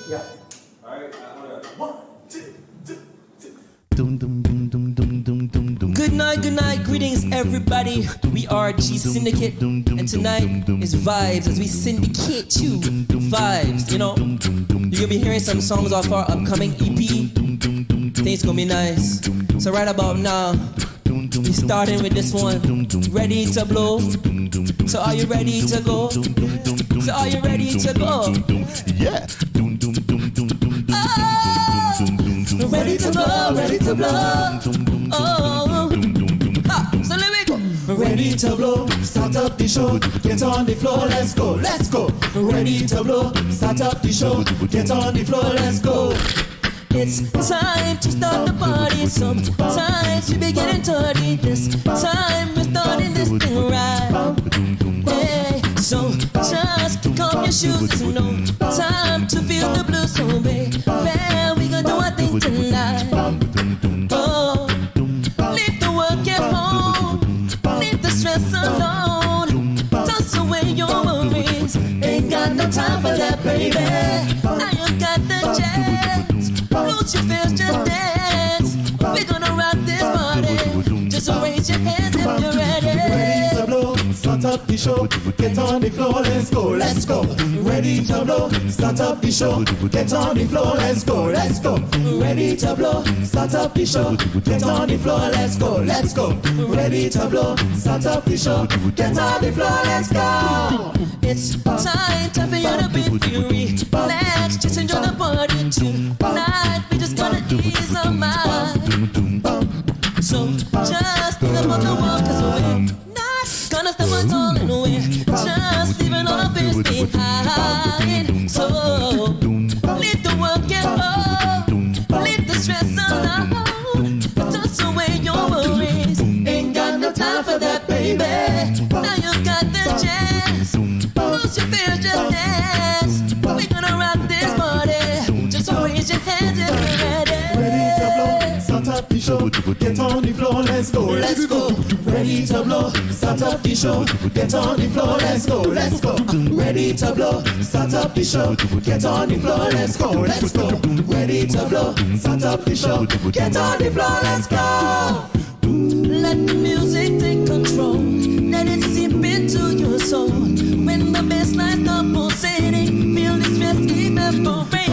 Yeah. Alright, One, two, two. Good night, greetings everybody. We are G-Syndicate, and tonight is vibes as we syndicate you vibes, you know. You're gonna be hearing some songs off our upcoming EP. Things gonna be nice. So right about now, we starting with this one. Ready to blow? So are you ready to go? So are you ready to go? Yeah. Oh, ready to blow, ready to blow. Oh, ha, so let me go. Ready to blow, start up the show, get on the floor, let's go, let's go. Ready to blow, start up the show, get on the floor, let's go. It's time to start the party. Sometimes we be getting dirty. This time we're starting this thing right. Hey, so just kick off your shoes. It's no time to feel the blues. So baby, we gonna do our thing tonight. Oh, leave the work at home, leave the stress alone. Toss away your worries. Ain't got no time for that, baby. Now you got the chance. Lose your fears, just dance. We're gonna rock this party. Just raise your hands if you're ready. Ready to blow, start up the show, get on the floor, let's go, let's go. Ready to blow, start up the show, get on the floor, let's go, let's go. Ready to blow, start up the show, get on the floor, let's go, let's go. Ready to blow, start up the show, get on the floor, let's go. It's time for you to be free. Let's just enjoy the party tonight. We just gonna ease our mind. So just think about the world, 'cause we're not gonna stop at all, and we're just leaving all our fears behind. So leave the work at home, leave the stress alone, toss away your worries. Ain't got no time for that, baby. Now you got the chance. Lose your fear, just dance. We're gonna rock this party. Just raise your hands if you're ready. Ready to blow, start up the show, get on the floor, let's go, let's go. Ready to blow, start up the show, get on the floor, let's go, let's go. Ready to blow, start up the show, get on the floor, let's go, let's go. Ready to blow, start up the show, get on the floor, let's go. Let the music take control. Let it seep into your soul. When the bass line starts pulsating, feel the stress evaporate.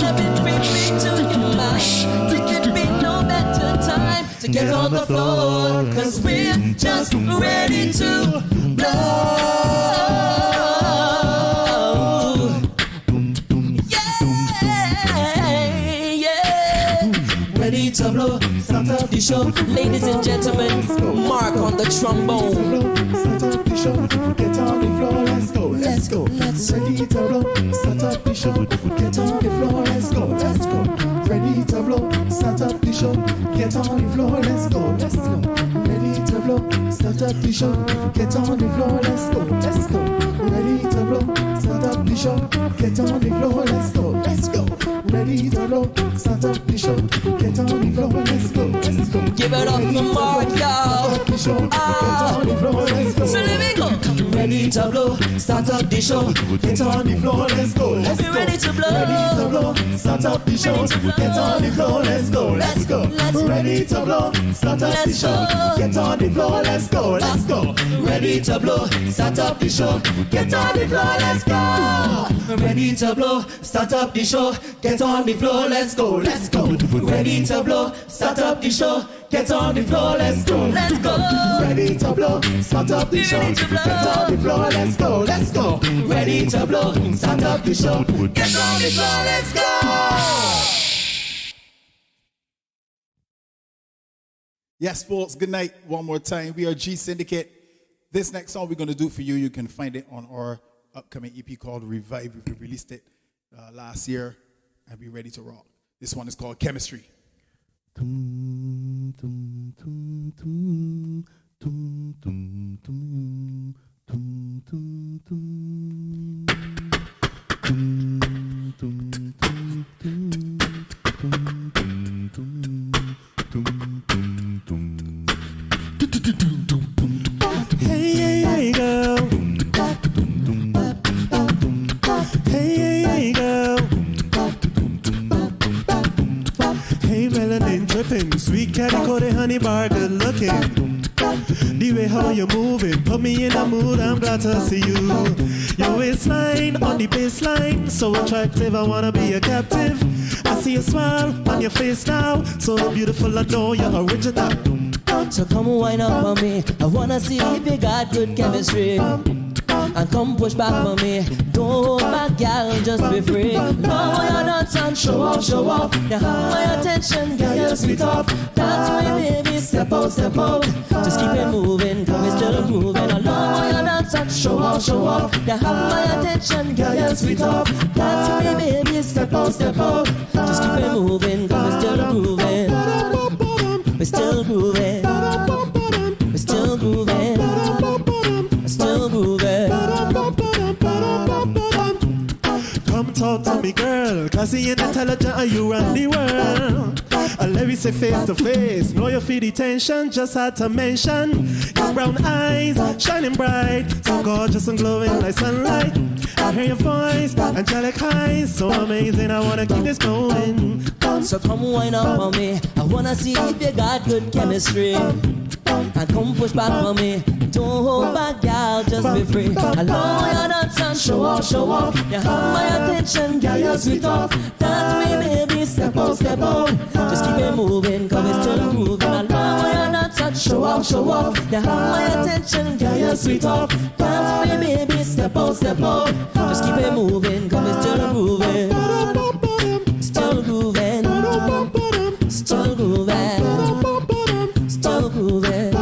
Let it bring me to your mind. There could be no better time to get on the floor, 'cause we're just ready to blow. Ready to blow, start up the show. Ladies and gentlemen, Mark on the trombone. Start up the show, get on the floor, let's go, let's go. Ready to blow, start up the show, get on the floor, let's go, let's go. Ready to blow, start up the show, get on the floor, let's go, let's go. Ready to blow, start up the show, get on the floor, let's go, let's go. Ready to blow, start up the show, get on the floor, let's go, let's go. Ready to blow, start up the show, get on the floor, let's go, let's go. Give it up for Mark, y'all. So let me go. Ready to blow, start up the show, get on the floor, let's go, let's go. Ready to blow, ready to blow, start up the show, get on the floor, let's go, let's go. Ready to blow, start up the show, get on the floor, let's go, let's go. Ready to blow, start up the show, get on the floor, let's go. Ready to blow, start up the show, get on the floor, let's go, let's go. Ready to blow, start up the show, get on the floor, let's go, let's go. Ready to blow, start up the show, get on the floor, let's go, let's go. Ready to blow, start up the show, get on the floor, let's go. Yes, folks, good night one more time. We are G-Syndicate. This next song we're going to do for you, you can find it on our upcoming EP called Revive. We released it last year, and we're ready to rock. This one is called Chemistry. Hey girl, hey girl, call the honey bar good looking. The way how you moving, put me in a mood, I'm glad to see you. Your waistline on the baseline, so attractive, I wanna be a captive. I see a smile on your face now, so beautiful, I know you're original. So come wind up on me, I wanna see if you got good chemistry. And come push back for me, don't hold back, gal, just be free. Love how you dance and show off, show off. You have my attention, girl, you're sweet off. Dance with me, baby, step out, step out. Just keep it moving, cause we still grooving. I love how you dance and show off, show off. You have my attention, girl, you're sweet off. Dance with me, baby, step out, step out. Just keep it moving, cause we still grooving. We're still grooving. We're still grooving. We're still grooving. Come talk to me, girl, classy and intelligent, and you run the world. And let me say face to face, know you feel the tension, just had to mention. Your brown eyes, shining bright, so gorgeous and glowing like sunlight. I hear your voice, angelic eyes, so amazing, I wanna keep this going. So come wind up on me, I wanna see if you got good chemistry. And come push back on me, don't hold back, gal, just be free. I love how you dance and show off, show off. You have my attention, gal, you're sweet off. Dance with me, baby, step out, step out. Just keep it moving, cause it's still grooving. I love how you dance and show off, show off. You have my attention, gal, you're sweet off. Dance with me, baby, step out, step out. Just keep it moving, cause it's still grooving. Still grooving. Still grooving. Still grooving.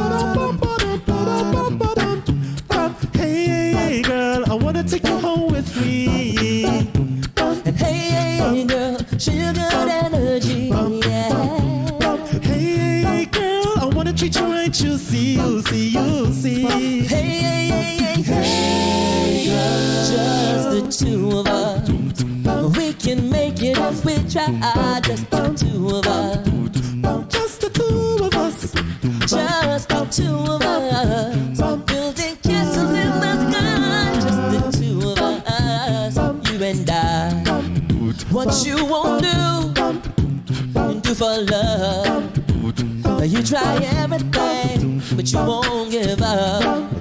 Hey, girl, I wanna take you home with me. And hey, girl, show you good energy, yeah. Hey, girl, I wanna treat you right, you see, you see, you see. Hey, just the two of us. We can make it if we try, just the two of us. Just the two of us. Just the two of us. Building castles in the sky. Just the two of us. You and I. What you won't do for love. You try everything, but you won't give up.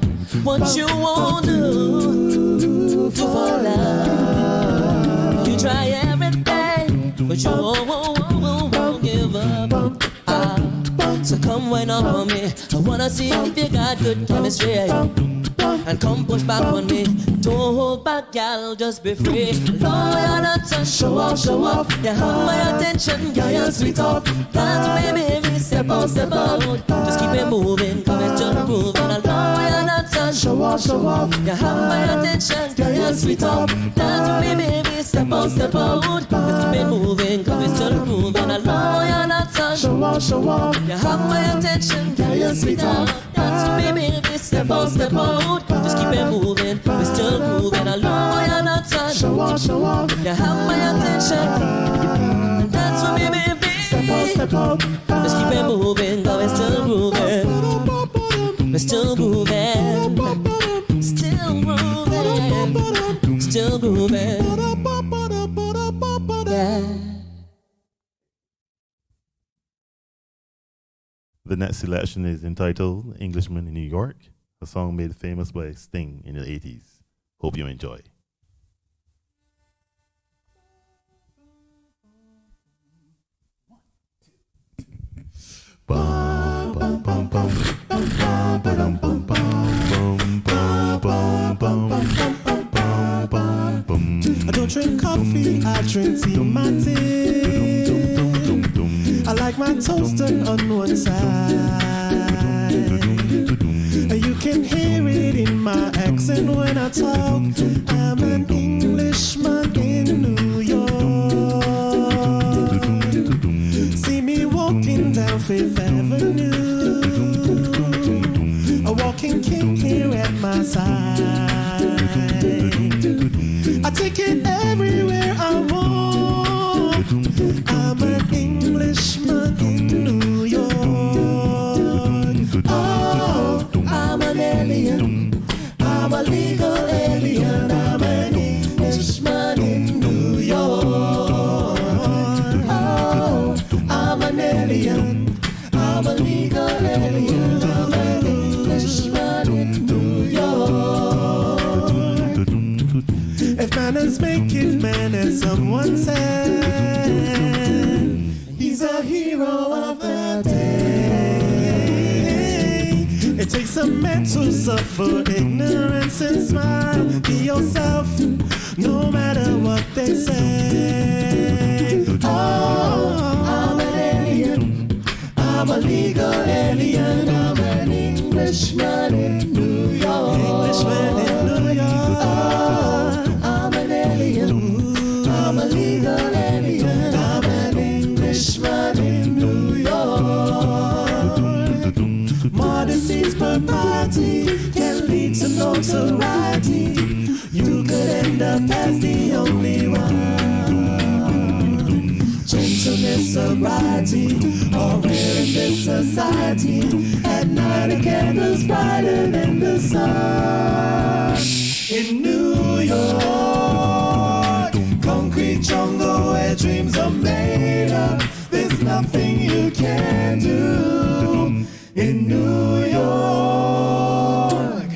What you won't do for love. You try everything, but you won't give up. So come wind up on me, I wanna see if you got good chemistry. And come push back on me, don't hold back, gal, just be free. Love your dance and show off, show off. You have my attention, girl, you're sweet off. Dance with me, baby, step out, step out. Just keep it moving, come and just grooving. I love your dance and show off, show off. You have my attention, girl, you're sweet off. Dance with me, baby, step out, step out. Just keep it moving, come and just grooving. I love your dance and show off, show off. You have my attention, girl, you're sweet off. Dance with me, baby, step out, step out. Just keep it moving, we're still moving. I love how you're not touch. Show off, show off. You have my attention. And that's for me, baby. Step out, step out. Just keep it moving, cause we're still grooving. We're still grooving. Still grooving. Still grooving. Yeah. The next selection is entitled Englishman in New York, a song made famous by Sting in the 80s. Hope you enjoy. I don't drink coffee, I drink tea, my tea. I like my toaster on one side. You can hear it in my accent when I talk. I'm an Englishman in New York. See me walking down Fifth Avenue, a walking king here at my side. I take it everywhere I walk. I'm an Englishman in New York. Oh, I'm an alien. I'm a legal alien. I'm an Englishman in New York. Oh, I'm an alien. I'm takes a man to suffer ignorance and smile. Be yourself, no matter what they say. Oh, I'm an alien. I'm a legal alien. I'm an Englishman in New York. Englishman in New York. Oh, I'm an alien. I'm a legal alien. I'm an Englishman in New York. Modesty's propriety can lead to notoriety. You could end up as the only one. Gentleness, sobriety, all rare in this society. At night a candle's brighter than the sun. In New York, concrete jungle where dreams are made up. There's nothing you can do. In New York,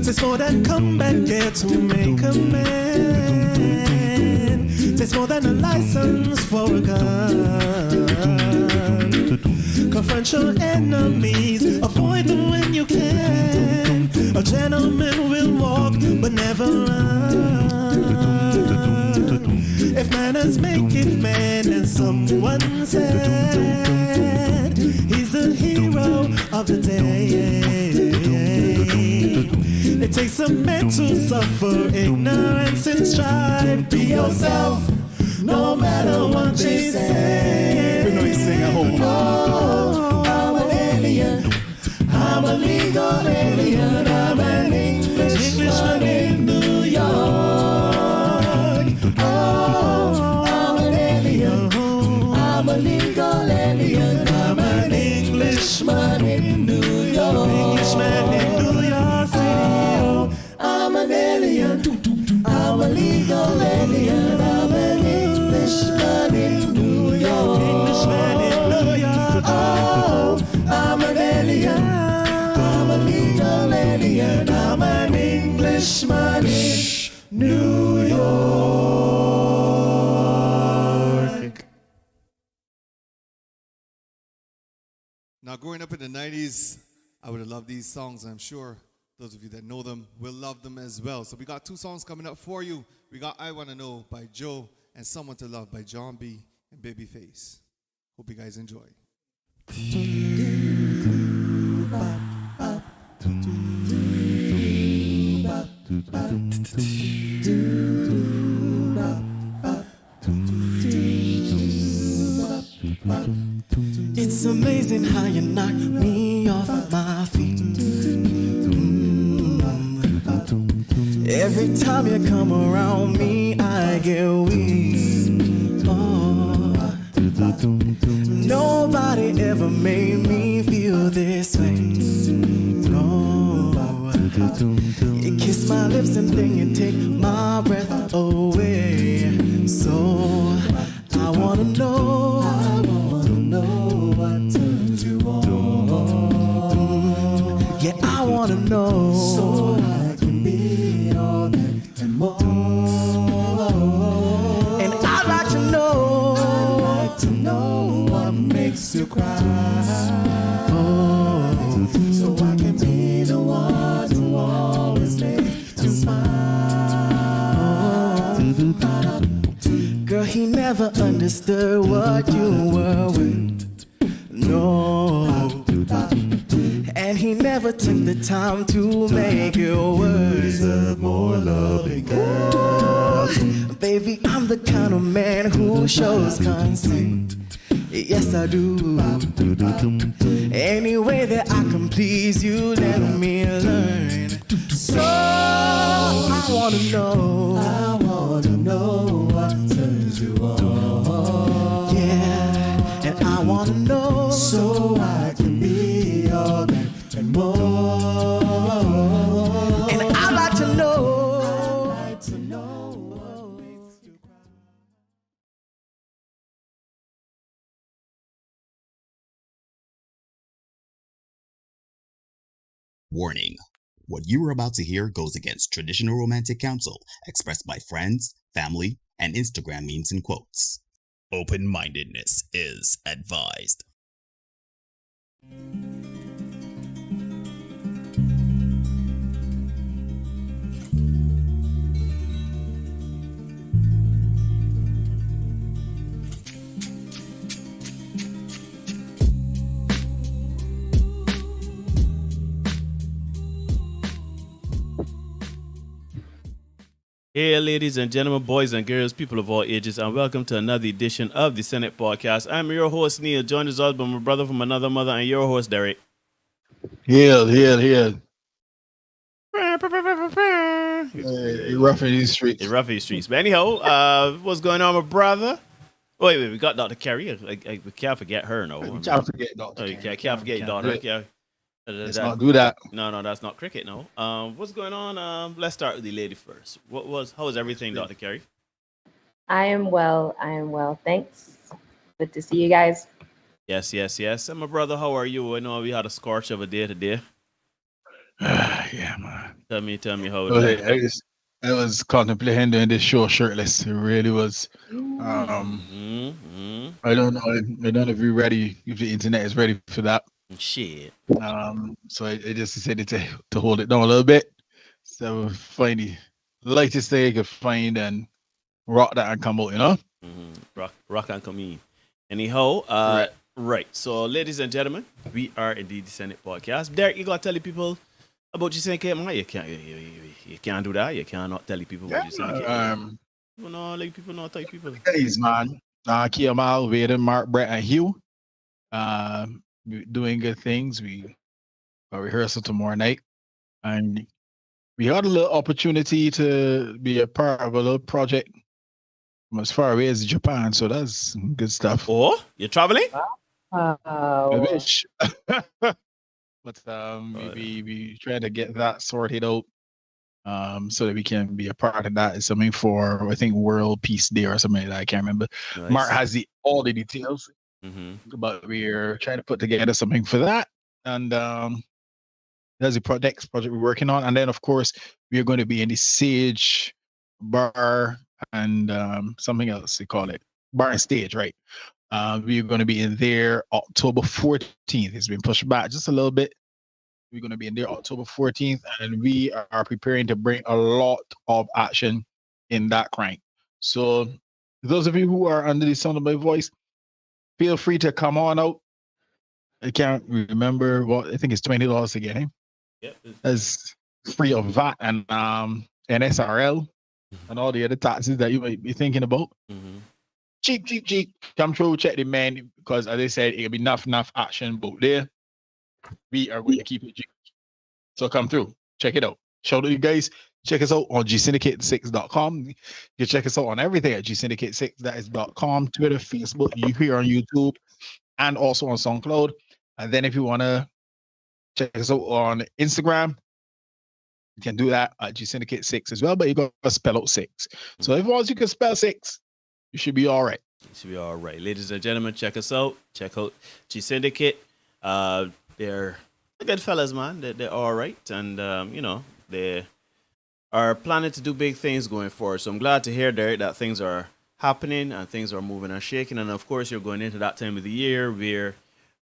there's more than combat gear to make a man. There's more than a license for a gun. Confront your enemies, avoid them when you can. A gentleman will walk but never run. If manners make it man, and someone said he's the hero of the day. It takes a man to suffer ignorance and strive. Be yourself, no matter what they say. You know you sing at home. Oh, I'm an alien. I'm a legal alien. I'm an Englishman in New York. Oh, I'm an alien. I'm a legal alien. I'm an Englishman in New York. Englishman in New York City. I'm an alien. I'm a legal alien. I'm an Englishman in New York. Englishman in New York. Oh, I'm an alien. I'm a legal alien. I'm an Englishman in New York. Now, growing up in the 90s, I would have loved these songs. I'm sure those of you that know them will love them as well. So we got two songs coming up for you. We got I Wanna Know by Joe and Someone to Love by John B. and Babyface. Hope you guys enjoy. It's amazing how you knock me off my feet. Every time you come around me, I get weak. Oh. Nobody ever made me feel this way. No. You kiss my lips and then you take my breath away. So I wanna know what turns you on. Yeah, I wanna know, so I can be all that and more. And I'd like to know what makes you cry. Oh, so I can be the one to always make you smile. Girl, he never understood what you were with. No, and he never took the time to make your words deserve more loving. Baby, I'm the kind of man who shows consent. Yes, I do. Any way that I can please you, let me learn. So I wanna know what turns you on. Yeah, and I wanna know, so I can be all that and more. And I'd like to know. Warning. What you are about to hear goes against traditional romantic counsel expressed by friends, family, and Instagram memes and quotes. Open-mindedness is advised. Hey, ladies and gentlemen, boys and girls, people of all ages, and welcome to another edition of the Senate Podcast. I'm your host, Neil, joined as always by my brother from another mother, and your host, Derek. Heal. It's Rough in these streets. rough in the streets. But anyhow, what's going on, my brother? Wait, we got Dr. Carrie. We can't forget her, no. Can't forget Dr. Oh, you can't forget your daughter. Yeah. Let's not do that. No, that's not cricket, no. What's going on? Let's start with the lady first. How was everything, Dr. Carrie? I am well. Thanks. Good to see you guys. Yes. And my brother, how are you? I know we had a scorch of a day today. Yeah, man. Tell me how it is. I was contemplating doing this show shirtless. It really was. I don't know. I don't know if you're ready, if the internet is ready for that. Shit. So I just decided to hold it down a little bit. So find the lightest thing I could find and rock that and come out, you know? Rock and come in. Anyhow, right. So, ladies and gentlemen, we are indeed the Senate Podcast. Derek, you gotta tell the people about G-Syndicate, man. You can't do that. You cannot tell the people about G-Syndicate. People know, tell people. Guys, man. Kiamal, Vader, Mark, Brett, and Hugh. Doing good things. We got rehearsal tomorrow night, and we had a little opportunity to be a part of a little project from as far away as Japan. So that's good stuff. Oh, you're traveling? I wish. But we trying to get that sorted out, so that we can be a part of that. It's something for, I think, World Peace Day or something like that. I can't remember. Nice. Mark has all the details. But we're trying to put together something for that, and there's a next project we're working on, and then of course we're going to be in the Sage Bar and something else they call it, Bar and Stage, right? We're going to be in there October 14th. It's been pushed back just a little bit. We're going to be in there October 14th, and we are preparing to bring a lot of action in that crank. So those of you who are under the sound of my voice, feel free to come on out. I can't remember I think it's $20 to get him. Yep. That's free of VAT and SRL and all the other taxes that you might be thinking about. Cheap. Come through, check the man, because as I said, it'll be enough action both there. We are going to keep it cheap. So come through, check it out. Shout out to you guys. Check us out on G-Syndicate6.com. You can check us out on everything at G-Syndicate6, that is .com, Twitter, Facebook, you here on YouTube, and also on SoundCloud. And then if you want to check us out on Instagram, you can do that at G-Syndicate6 as well, but you got to spell out 6. So if once you can spell 6, you should be all right. You should be all right. Ladies and gentlemen, check us out. Check out G-Syndicate. They're good fellas, man. They're all right. And, they are planning to do big things going forward. So I'm glad to hear, Derek, that things are happening and things are moving and shaking. And of course, you're going into that time of the year where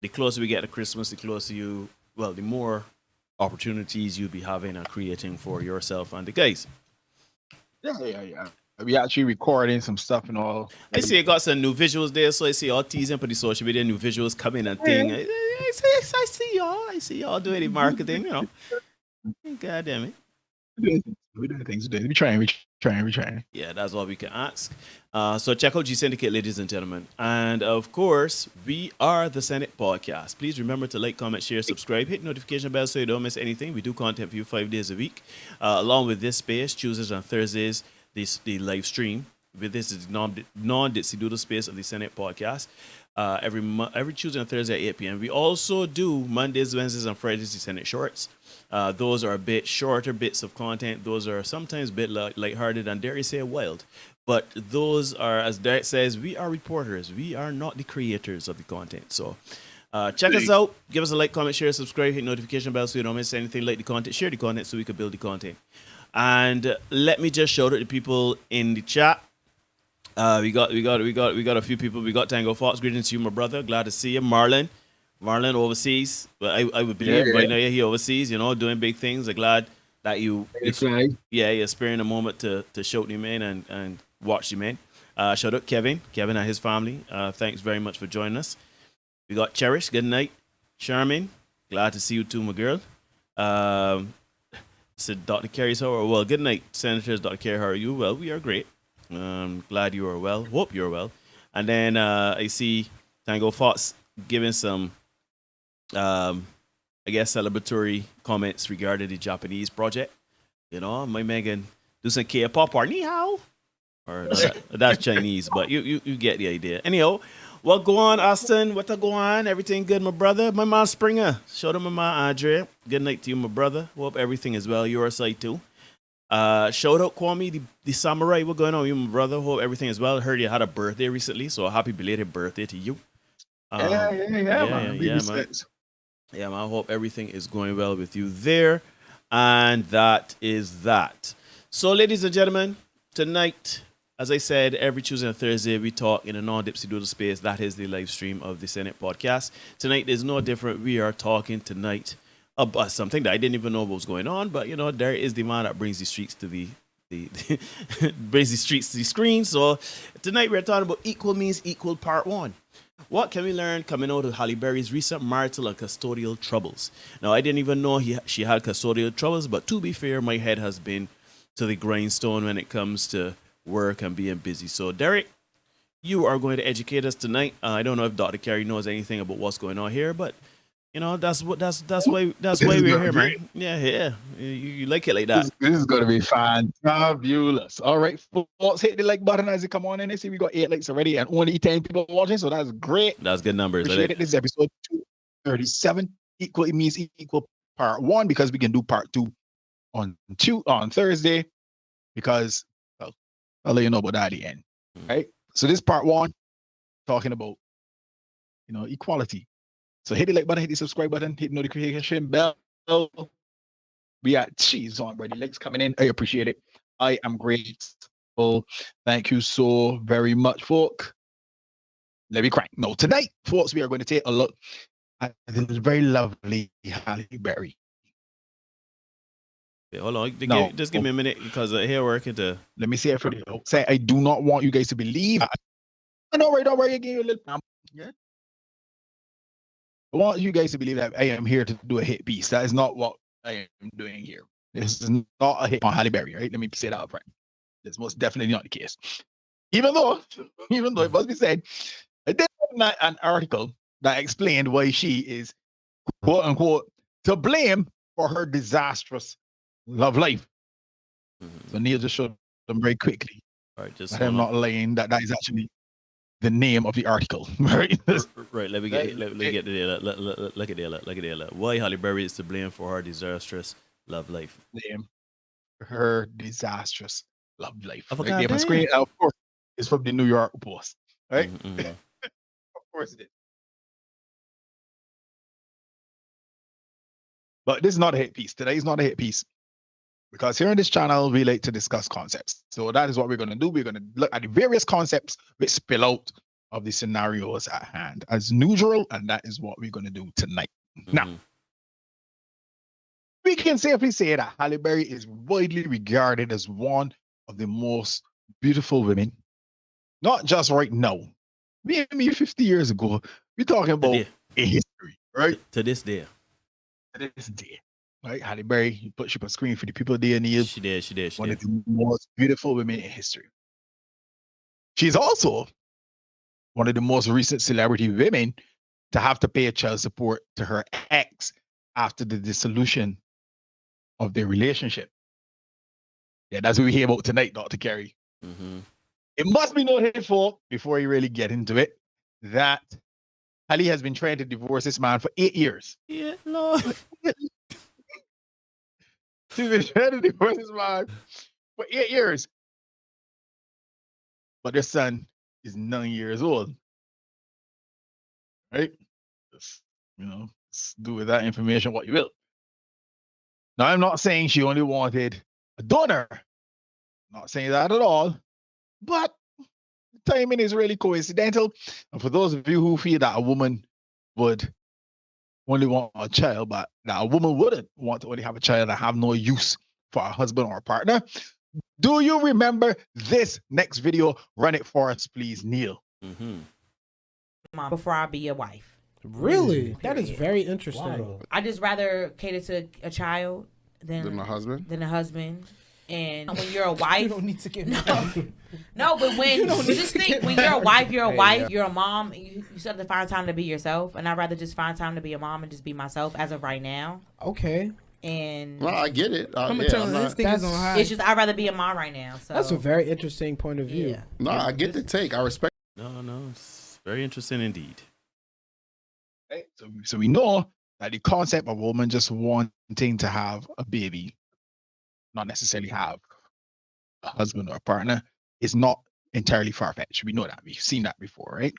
the closer we get to Christmas, the more opportunities you'll be having and creating for yourself and the guys. Yeah. We actually recording some stuff and all. I see you got some new visuals there, so I see y'all teasing for the social media, new visuals coming and thing. I see y'all doing the marketing, God damn it. We're doing things. We're trying. Yeah, that's all we can ask. So check out G-Syndicate, ladies and gentlemen. And of course, we are the Senate Podcast. Please remember to like, comment, share, subscribe, hit notification bell so you don't miss anything. We do content for you 5 days a week. Along with this space, Tuesdays and Thursdays, the live stream. With this is non-Ditsy Doodle space of the Senate Podcast. Every Tuesday and Thursday at 8 p.m. We also do Mondays, Wednesdays, and Fridays the Senate Shorts. Those are a bit shorter bits of content. Those are sometimes a bit lighthearted and dare you say wild. But those are, as Derek says, we are reporters. We are not the creators of the content. So check us out. Give us a like, comment, share, subscribe, hit notification bell so you don't miss anything. Like the content, share the content so we can build the content. And let me just shout out the people in the chat. We got a few people. We got Tango Fox. Greetings to you, my brother. Glad to see you, Marlon overseas. But I would believe right now you're here overseas. Doing big things. I'm glad that you're sparing a moment to shout the man and watch the man. Shout out Kevin and his family. Thanks very much for joining us. We got Cherish. Good night, Charmin. Glad to see you too, my girl. said Dr. Kerry, so well, good night, Senators. Dr. Kerry, how are you? Well, we are great. Glad you are well. Hope you're well. And then I see Tango Fox giving some, I guess, celebratory comments regarding the Japanese project. You know, my Megan do some K-pop or ni hao. Or no, that's Chinese, but you get the idea. Anyhow, what go on, Austin? What go on? Everything good, my brother? My man Springer. Shout out my man Andre. Good night to you, my brother. Hope everything is well. Your side too. Shout out Kwame, the samurai. What going on with you, my brother? Hope everything is well. Heard you had a birthday recently, so happy belated birthday to you. Man. Man. Yeah, man. I hope everything is going well with you there. And that is that. So, ladies and gentlemen, tonight, as I said, every Tuesday and Thursday, we talk in a non-dipsy doodle space. That is the live stream of the Senate podcast. Tonight is no different. We are talking tonight about something that I didn't even know what was going on, but you know, there is the man that brings the streets to the brings the streets to the screen. So tonight we're talking about Equal Means Equal Part 1. What can we learn coming out of Halle Berry's recent marital and custodial troubles? Now, I didn't even know she had custodial troubles, but to be fair, my head has been to the grindstone when it comes to work and being busy. So, Derek, you are going to educate us tonight. I don't know if Dr. Kerry knows anything about what's going on here, but you know that's why we're here, man. Yeah. You like it like that. This is gonna be fabulous. All right, folks, hit the like button as you come on in. And see, we got 8 likes already, and only 10 people watching, so that's great. That's good numbers. Appreciate it. This is episode 237. Equal means equal part 1 because we can do part 2 on Thursday because I'll let you know about that at the end. Right? So this part 1 talking about equality. So hit the like button, hit the subscribe button, hit the notification bell. We are cheese on, buddy. Likes coming in. I appreciate it. I am grateful. Thank you so very much, folks. Let me crank. No, tonight, folks, we are going to take a look at this very lovely Halle Berry. Okay, hold on. Just give me a minute because here we're working to. Let me say it for you. Say, I do not want you guys to believe. Don't worry. I give you a little. Yeah. I want you guys to believe that I am here to do a hit piece. That is not what I am doing here. This is not a hit on Halle Berry, right? Let me say that up front. That's most definitely not the case. Even though it must be said, I did an article that explained why she is, quote unquote, to blame for her disastrous love life. So Neil just showed them very quickly. All right, just I'm not lying. That is actually the name of the article, right? Right. Let me get the look at the why Halle Berry is to blame for her disastrous love life. Blame her disastrous love life. I Right forgot there on that. screen, of course, it's from the New York Post, right? Of course it is. But this is not a hit piece. Today is not a hit piece. Because here on this channel, we like to discuss concepts. So that is what we're going to do. We're going to look at the various concepts which spill out of the scenarios at hand as usual. And that is what we're going to do tonight. Now, we can safely say that Halle Berry is widely regarded as one of the most beautiful women. Not just right now. Maybe 50 years ago. We're talking about a history, right? To this day. To this day. Right, Halle Berry, she put on screen for the people there near. She did. One of the most beautiful women in history. She's also one of the most recent celebrity women to have to pay child support to her ex after the dissolution of their relationship. Yeah, that's what we hear about tonight, Dr. Kerry. It must be no his fault, before you really get into it, that Halle has been trying to divorce this man for 8 years. Yeah, no. She's been trying to divorce this man for 8 years. But their son is 9 years old. Right? Just, do with that information what you will. Now, I'm not saying she only wanted a donor. I'm not saying that at all. But the timing is really coincidental. And for those of you who feel that a woman would only want a child, but that a woman wouldn't want to only have a child and have no use for a husband or a partner. Do you remember this next video? Run it for us, please, Neil. Mom, before I be a wife. Really? Period. That is very interesting. I just rather cater to a child Than the husband? Than the husband. And when you're a wife, You don't need to get no, but when you just think when you're a wife, you're a mom. You still have to find time to be yourself, and I'd rather just find time to be a mom and just be myself as of right now. Okay. And well, I get it. It's just I'd rather be a mom right now. So that's a very interesting point of view. Yeah. No, I get the take. I respect. No, it's very interesting indeed. Right? So we know that the concept of a woman just wanting to have a baby, not necessarily have a husband or a partner, is not entirely far-fetched. We know that. We've seen that before, right?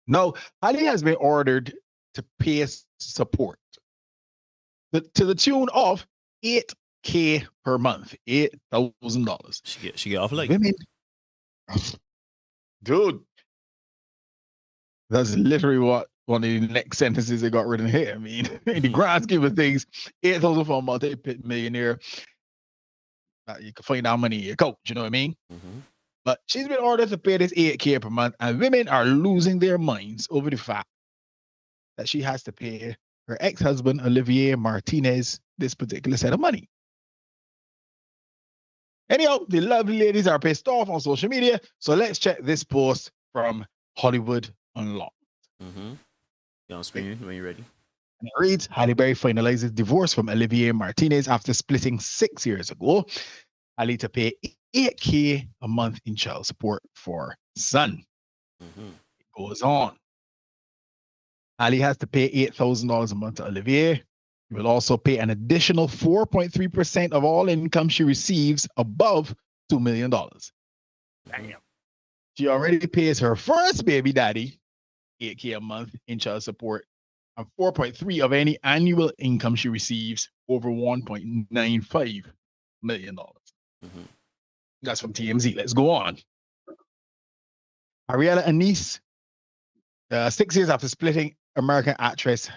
Now, Halle has been ordered to pay support to the tune of $8,000 per month, $8,000. She get off like women. Dude, that's literally what one of the next sentences they got written here. I mean, in the grand scheme of things, 8,000 for a multi-millionaire. You can find out money in your coach, you know what I mean? Mm-hmm. But she's been ordered to pay this $8,000 per month, and women are losing their minds over the fact that she has to pay her ex-husband, Olivier Martinez, this particular set of money. Anyhow, the lovely ladies are pissed off on social media, so let's check this post from Hollywood Unlocked. Mm-hmm. You're on screen when you're ready. And it reads, Halle Berry finalizes divorce from Olivier Martinez after splitting 6 years ago. Halle to pay $8,000 a month in child support for son. Mm-hmm. It goes on. Halle has to pay $8,000 a month to Olivier. He will also pay an additional 4.3% of all income she receives above $2 million. Damn. She already pays her first baby daddy $8,000 a month in child support and 4.3% of any annual income she receives over $1.95 million. Mm-hmm. That's from TMZ. Let's go on. Ariella Anise, 6 years after splitting, American actress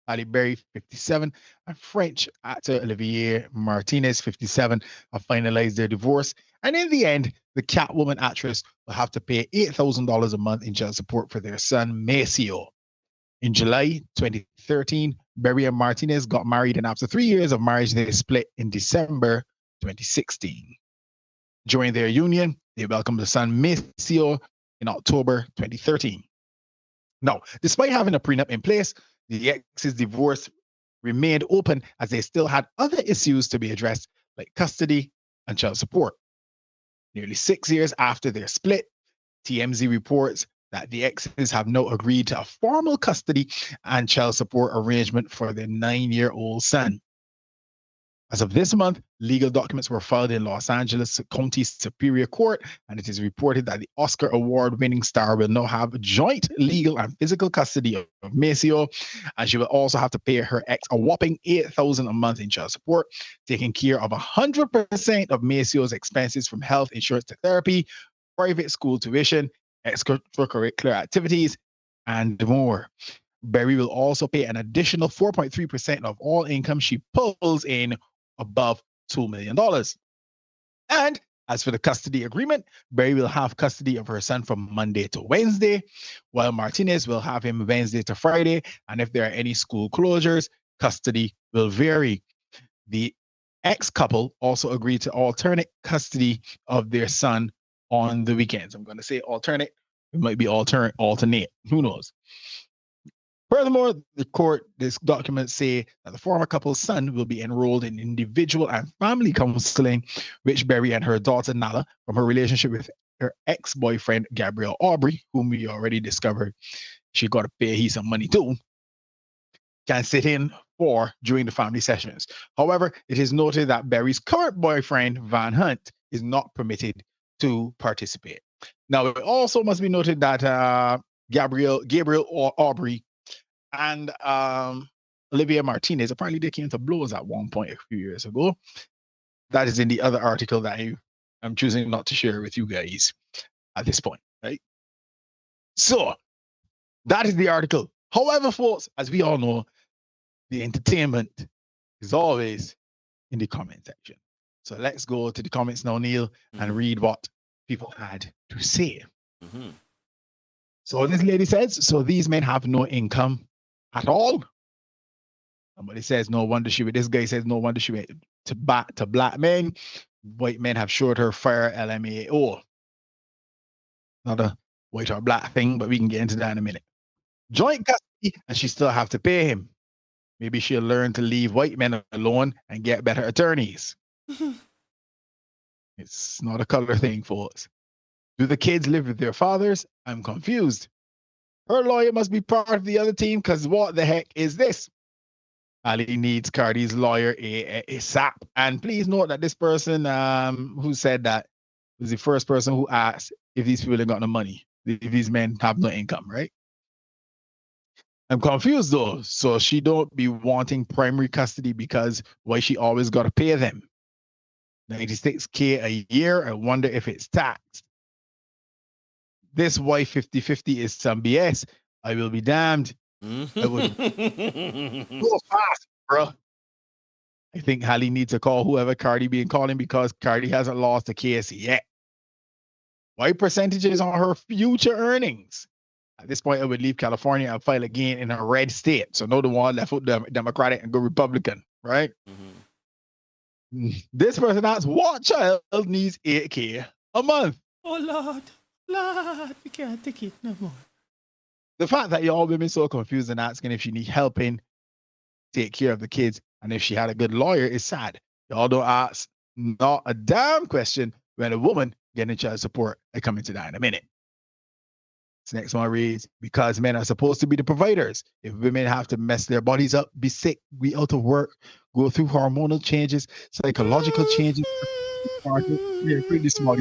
Halle Berry, 57, and French actor Olivier Martinez, 57, have finalized their divorce. And in the end, the Catwoman actress will have to pay $8,000 a month in child support for their son, Maceo. In July 2013, Berry and Martinez got married, and after 3 years of marriage, they split in December 2016. During their union, they welcomed the son, Maceo, in October 2013. Now, despite having a prenup in place, the ex's divorce remained open as they still had other issues to be addressed, like custody and child support. Nearly 6 years after their split, TMZ reports that the exes have now agreed to a formal custody and child support arrangement for their 9-year-old son. As of this month, legal documents were filed in Los Angeles County Superior Court, and it is reported that the Oscar award-winning star will now have joint legal and physical custody of Maceo, and she will also have to pay her ex a whopping $8,000 a month in child support, taking care of 100% of Maceo's expenses from health insurance to therapy, private school tuition, extracurricular activities, and more. Berry will also pay an additional 4.3% of all income she pulls in above $2 million. And as for the custody agreement, Berry will have custody of her son from Monday to Wednesday, while Martinez will have him Wednesday to Friday. And if there are any school closures, custody will vary. The ex-couple also agreed to alternate custody of their son on the weekends. I'm going to say alternate. It might be alternate. Who knows? Furthermore, this document say that the former couple's son will be enrolled in individual and family counseling, which Berry and her daughter Nala, from her relationship with her ex-boyfriend Gabriel Aubrey, whom we already discovered she got to pay some money too, can sit in for during the family sessions. However, it is noted that Berry's current boyfriend Van Hunt is not permitted to participate. Now, it also must be noted that Gabriel Aubrey and Olivia Martinez, apparently they came to blows at one point a few years ago. That is in the other article that I'm choosing not to share with you guys at this point, right? So, that is the article. However, folks, as we all know, the entertainment is always in the comment section. So let's go to the comments now, Neil, and read what people had to say. Mm-hmm. So this lady says, so these men have no income at all? Somebody says no wonder she went. This guy says no wonder she went to black men. White men have showed her fire LMAO. Not a white or black thing, but we can get into that in a minute. Joint custody, and she still have to pay him. Maybe she'll learn to leave white men alone and get better attorneys. It's not a color thing, folks. Do the kids live with their fathers? I'm confused. Her lawyer must be part of the other team, because what the heck is this? Ali needs Cardi's lawyer ASAP. And please note that this person who said that was the first person who asked if these people have got no money, if these men have no income, right? I'm confused though. So she don't be wanting primary custody because why she always got to pay them? $96K a year. I wonder if it's taxed. This wife 50-50 is some BS. I will be damned. I would go fast, bro. I think Halle needs to call whoever Cardi being calling because Cardi hasn't lost a case yet. What percentages on her future earnings? At this point, I would leave California and file again in a red state. So no the one left with Democratic and go Republican, right? This person asks, what child needs $8K a month? Oh, Lord, we can't take it no more. The fact that y'all women so confused and asking if she need helping take care of the kids and if she had a good lawyer is sad. Y'all don't ask not a damn question when a woman getting child support. I come into that in a minute. This next one reads, because men are supposed to be the providers. If women have to mess their bodies up, be sick, be out of work, go through hormonal changes, psychological changes, pretty small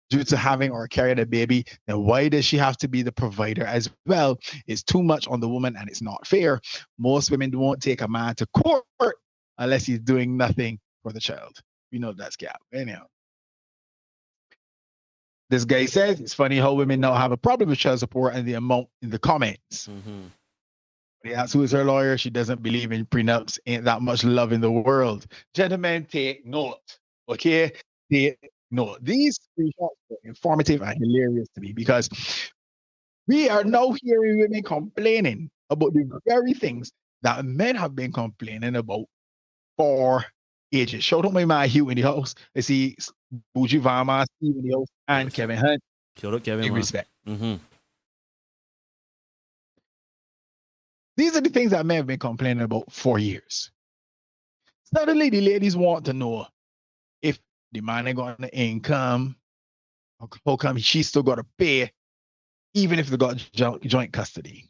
due to having or carrying a baby, then why does she have to be the provider as well? It's too much on the woman and it's not fair. Most women won't take a man to court unless he's doing nothing for the child. We know that's cap. Anyhow. This guy says it's funny how women now have a problem with child support and the amount in the comments. He asks who is her lawyer. She doesn't believe in prenups. Ain't that much love in the world. Gentlemen, take note. Okay? Take note. These screenshots are informative and hilarious to me because we are now hearing women complaining about the very things that men have been complaining about for ages. Shout out my man Hugh in the house. I see Buju Vama, Steve in the house, and Kevin Hunt. Shout out Kevin. Big respect. These are the things that men have been complaining about for years. Suddenly, the ladies want to know if the man ain't got the income, how come she still got to pay, even if they got joint custody.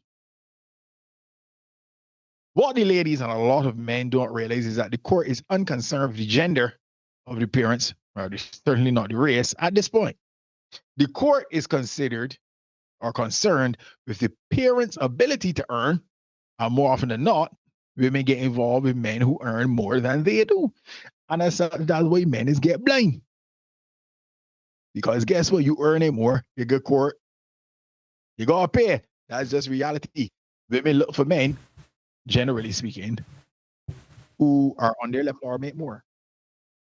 What the ladies and a lot of men don't realize is that the court is unconcerned with the gender of the parents, or certainly not the race at this point. The court is considered or concerned with the parents' ability to earn, and more often than not, women get involved with men who earn more than they do. And that's why men is get blind. Because guess what? You earn it more, you get court, you gotta pay. That's just reality. Women look for men, generally speaking, who are on their level or make more.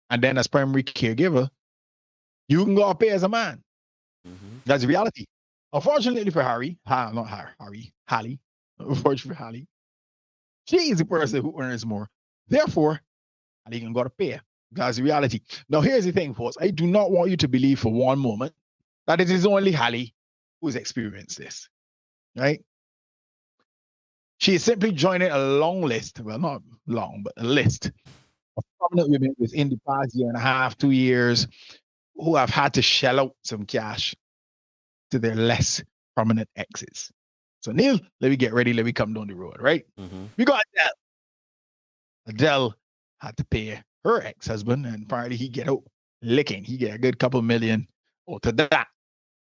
And then as primary caregiver, you can go pay as a man. That's reality. Unfortunately for Halle, unfortunately for Halle, she is the person who earns more. Therefore, Halle can go to pay. That's reality. Now, here's the thing, folks. I do not want you to believe for one moment that it is only Halle who's experienced this, right? She is simply joining a long list, well, not long, but a list of prominent women within the past year and a half, 2 years, who have had to shell out some cash to their less prominent exes. So, Neil, let me get ready. Let me come down the road, right? We got Adele. Adele had to pay her ex-husband, and apparently he get out licking. He get a good couple million out of that.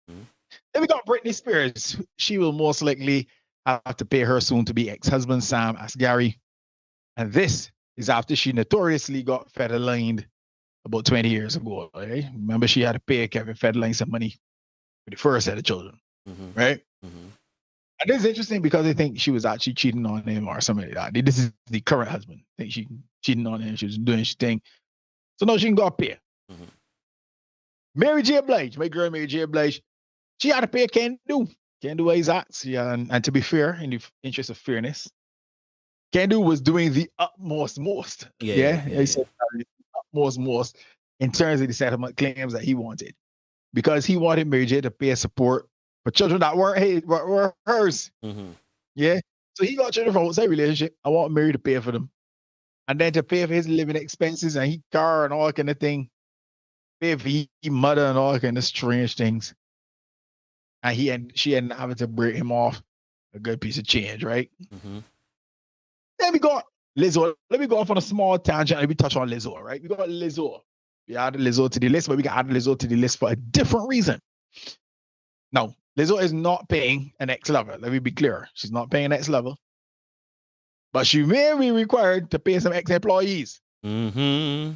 Then we got Britney Spears. She will most likely have to pay her soon-to-be ex-husband, Sam Asghari. And this is after she notoriously got Federlined about 20 years ago, right? Remember, she had to pay Kevin Federline some money for the first set of children, right? And this is interesting because I think she was actually cheating on him or something like that. This is the current husband. I think she cheating on him. She was doing his thing. So now she can go pay. Mary J. Blige, my girl Mary J. Blige, she had to pay Can't do what he's at. And to be fair, in the interest of fairness, Kendu was doing the utmost most. Yeah. He said the utmost most in terms of the settlement claims that he wanted. Because he wanted Mary J to pay support for children that were hers. Mm-hmm. Yeah. So he got children from outside relationship. I want Mary to pay for them. And then to pay for his living expenses and his car and all kind of thing. Pay for his mother and all kind of strange things. And she ended up having to break him off a good piece of change, right? Mm-hmm. Then we got Lizzo. Let me go off on a small tangent. Let me touch on Lizzo, right? We got Lizzo. We added Lizzo to the list, but we got added Lizzo to the list for a different reason. Now, Lizzo is not paying an ex-lover. Let me be clear. She's not paying an ex-lover. But she may be required to pay some ex-employees. Mm-hmm.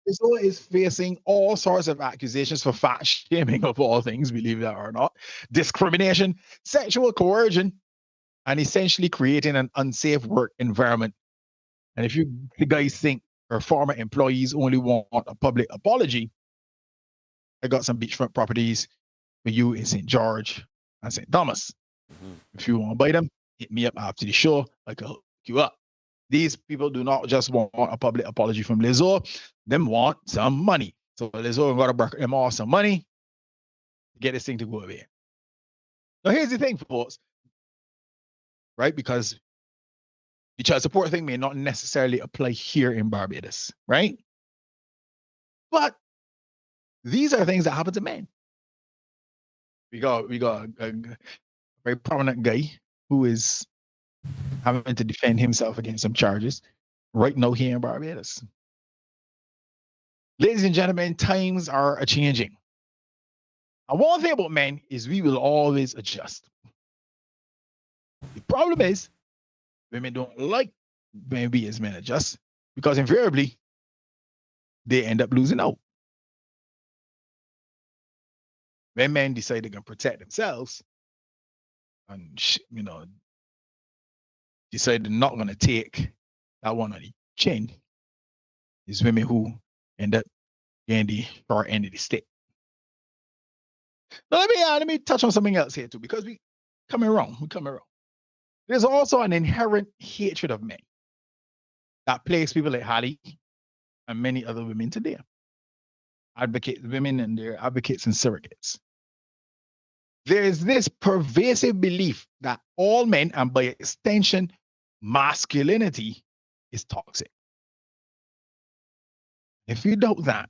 Lizzo is facing all sorts of accusations for fat shaming of all things, believe that or not, discrimination, sexual coercion, and essentially creating an unsafe work environment. And if you guys think her former employees only want a public apology, I got some beachfront properties for you in St. George and St. Thomas. Mm-hmm. If you want to buy them, hit me up after the show. I can hook you up. These people do not just want a public apology from Lizzo. Them want some money. So Lizzo got to break them off some money to get this thing to go away. Now, here's the thing, folks. Right? Because the child support thing may not necessarily apply here in Barbados, right? But these are things that happen to men. We got a very prominent guy who is having to defend himself against some charges right now here in Barbados. Ladies and gentlemen, times are a-changing. And one thing about men is we will always adjust. The problem is women don't like when we as men adjust because invariably they end up losing out. When men decide they're going to protect themselves and, decide they're not going to take that one on the chin, is women who end up getting the short end of the stick. Now, let me touch on something else here too, because we're coming wrong. There's also an inherent hatred of men that plagues people like Halle and many other women today. Women and their advocates and surrogates. There is this pervasive belief that all men, and by extension, masculinity, is toxic. If you doubt that,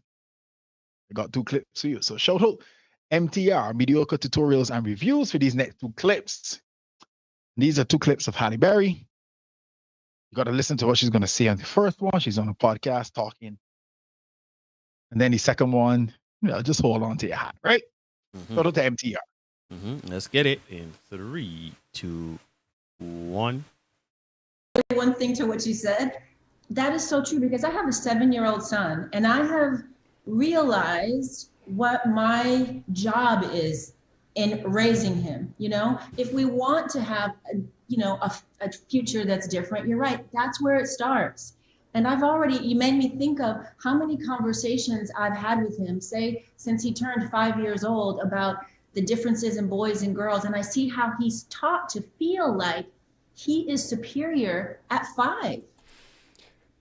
I got 2 clips for you. So shout out MTR, Mediocre Tutorials and Reviews, for these next 2 clips. These are 2 clips of Halle Berry. You got to listen to what she's going to say on the first one. She's on a podcast talking. And then the second one, just hold on to your hat, right? Mm-hmm. Shout out to MTR. Mm-hmm. Let's get it in 3, 2, 1. One thing to what you said, that is so true, because I have a 7-year-old son, and I have realized what my job is in raising him. If we want to have a future that's different, you're right, that's where it starts. And you made me think of how many conversations I've had with him, say since he turned 5 years old, about the differences in boys and girls, and I see how he's taught to feel like he is superior at 5.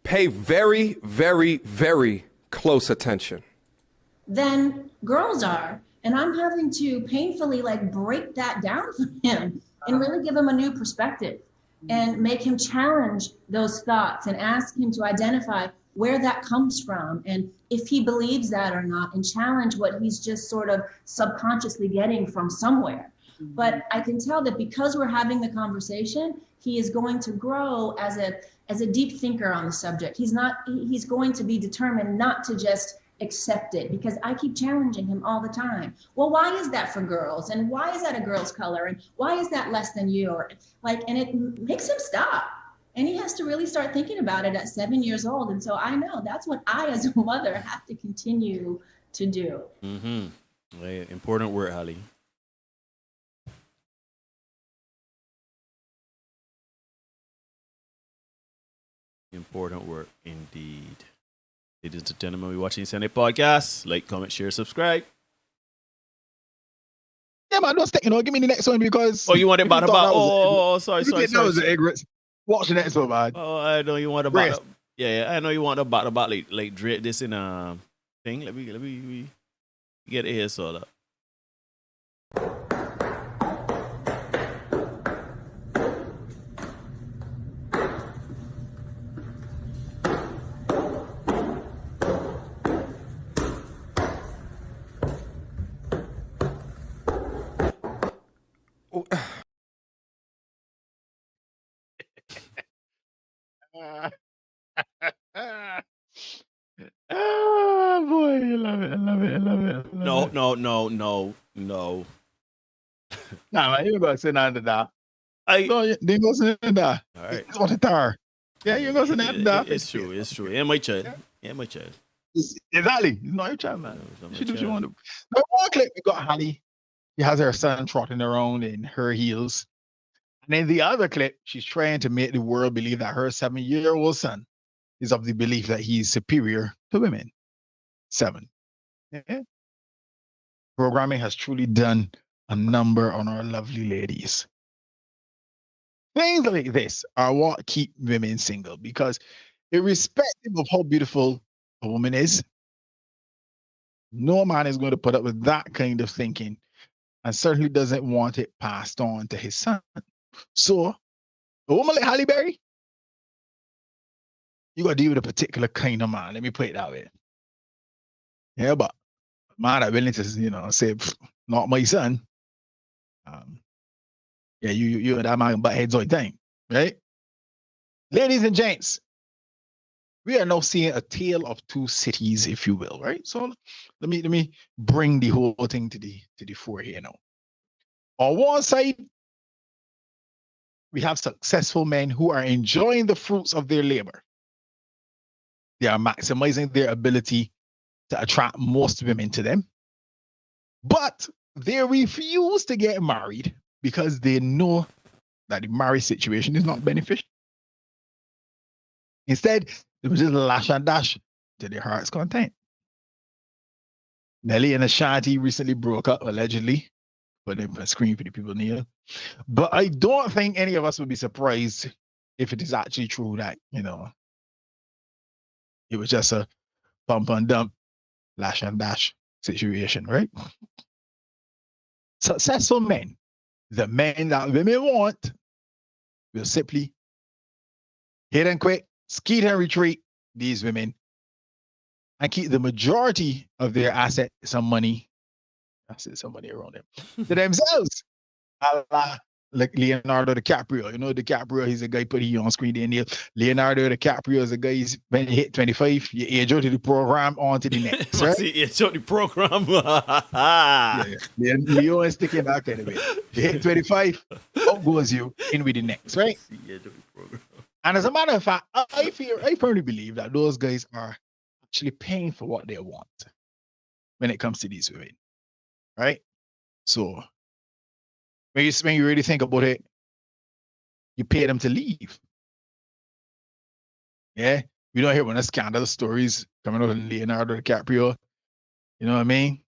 Pay very, very, very close attention. Then girls are. And I'm having to painfully break that down for him and really give him a new perspective and make him challenge those thoughts and ask him to identify where that comes from and if he believes that or not, and challenge what he's just sort of subconsciously getting from somewhere. But I can tell that because we're having the conversation, he is going to grow as a deep thinker on the subject. He's going to be determined not to just accept it, because I keep challenging him all the time. Well, why is that for girls? And why is that a girl's color? And why is that less than you? And it makes him stop. And he has to really start thinking about it at 7 years old. And so I know that's what I, as a mother, have to continue to do. Mm-hmm. Important word, Halle. Important work indeed. Ladies and gentlemen, we're watching Sunday Podcast. Like, comment, share, subscribe. Yeah, man, don't stick, give me the next one, because... Oh, you want it about... Oh, sorry. That was the ignorance. Watch the next one, man. Oh, I know you want to Rest. bottle. Yeah, I know you want to bottle about like drip this in a thing. Let me get it here so up. Ah, boy, I love it. I love it. I love it. I love it. No. Nah, man, you ain't gonna say nothing to that. I No, you ain't gonna say nothing to that. all right. It's what it are. Yeah, you ain't gonna say nothing to that. It's true. It's true. Yeah, my child. Yeah, my child. Exactly. It's not your child, man. It's not my She do what she child. want to. Now, one clip, we got Halle. She has her son trotting around in her heels. And in the other clip, she's trying to make the world believe that her 7-year-old son is of the belief that he's superior to women. 7. Yeah. Programming has truly done a number on our lovely ladies. Things like this are what keep women single because, irrespective of how beautiful a woman is, no man is going to put up with that kind of thinking and certainly doesn't want it passed on to his son. So, a woman like Halle Berry, you got to deal with a particular kind of man. Let me put it that way. Yeah, but man that willing to, say, not my son. Yeah, you and that man butt heads all the time, right? Ladies and gents, we are now seeing a tale of two cities, if you will, right? So let me bring the whole thing to the fore here now. On one side, we have successful men who are enjoying the fruits of their labor. They are maximizing their ability to attract most women to them, but they refuse to get married because they know that the marriage situation is not beneficial. Instead, they will just lash and dash to their heart's content. Nelly and Ashanti recently broke up, allegedly, but they put a screen for the people near. But I don't think any of us would be surprised if it is actually true that, it was just a bump and dump, lash and dash situation, right? Successful men, the men that women want, will simply hit and quit, skeet and retreat these women, and keep the majority of their assets and money around them to themselves. Like Leonardo DiCaprio. DiCaprio, he's a guy put here on screen there. Leonardo DiCaprio is a guy, he's when you hit 25, you age out to the program on to the next, right? See, age out the program. Yeah. Leo is sticking back anyway. You hit 25, out goes you, in with the next, right? And as a matter of fact, I firmly believe that those guys are actually paying for what they want when it comes to these women, right? So when you really think about it, you pay them to leave. Yeah, we don't hear one of the scandal stories coming out of Leonardo DiCaprio. You know what I mean?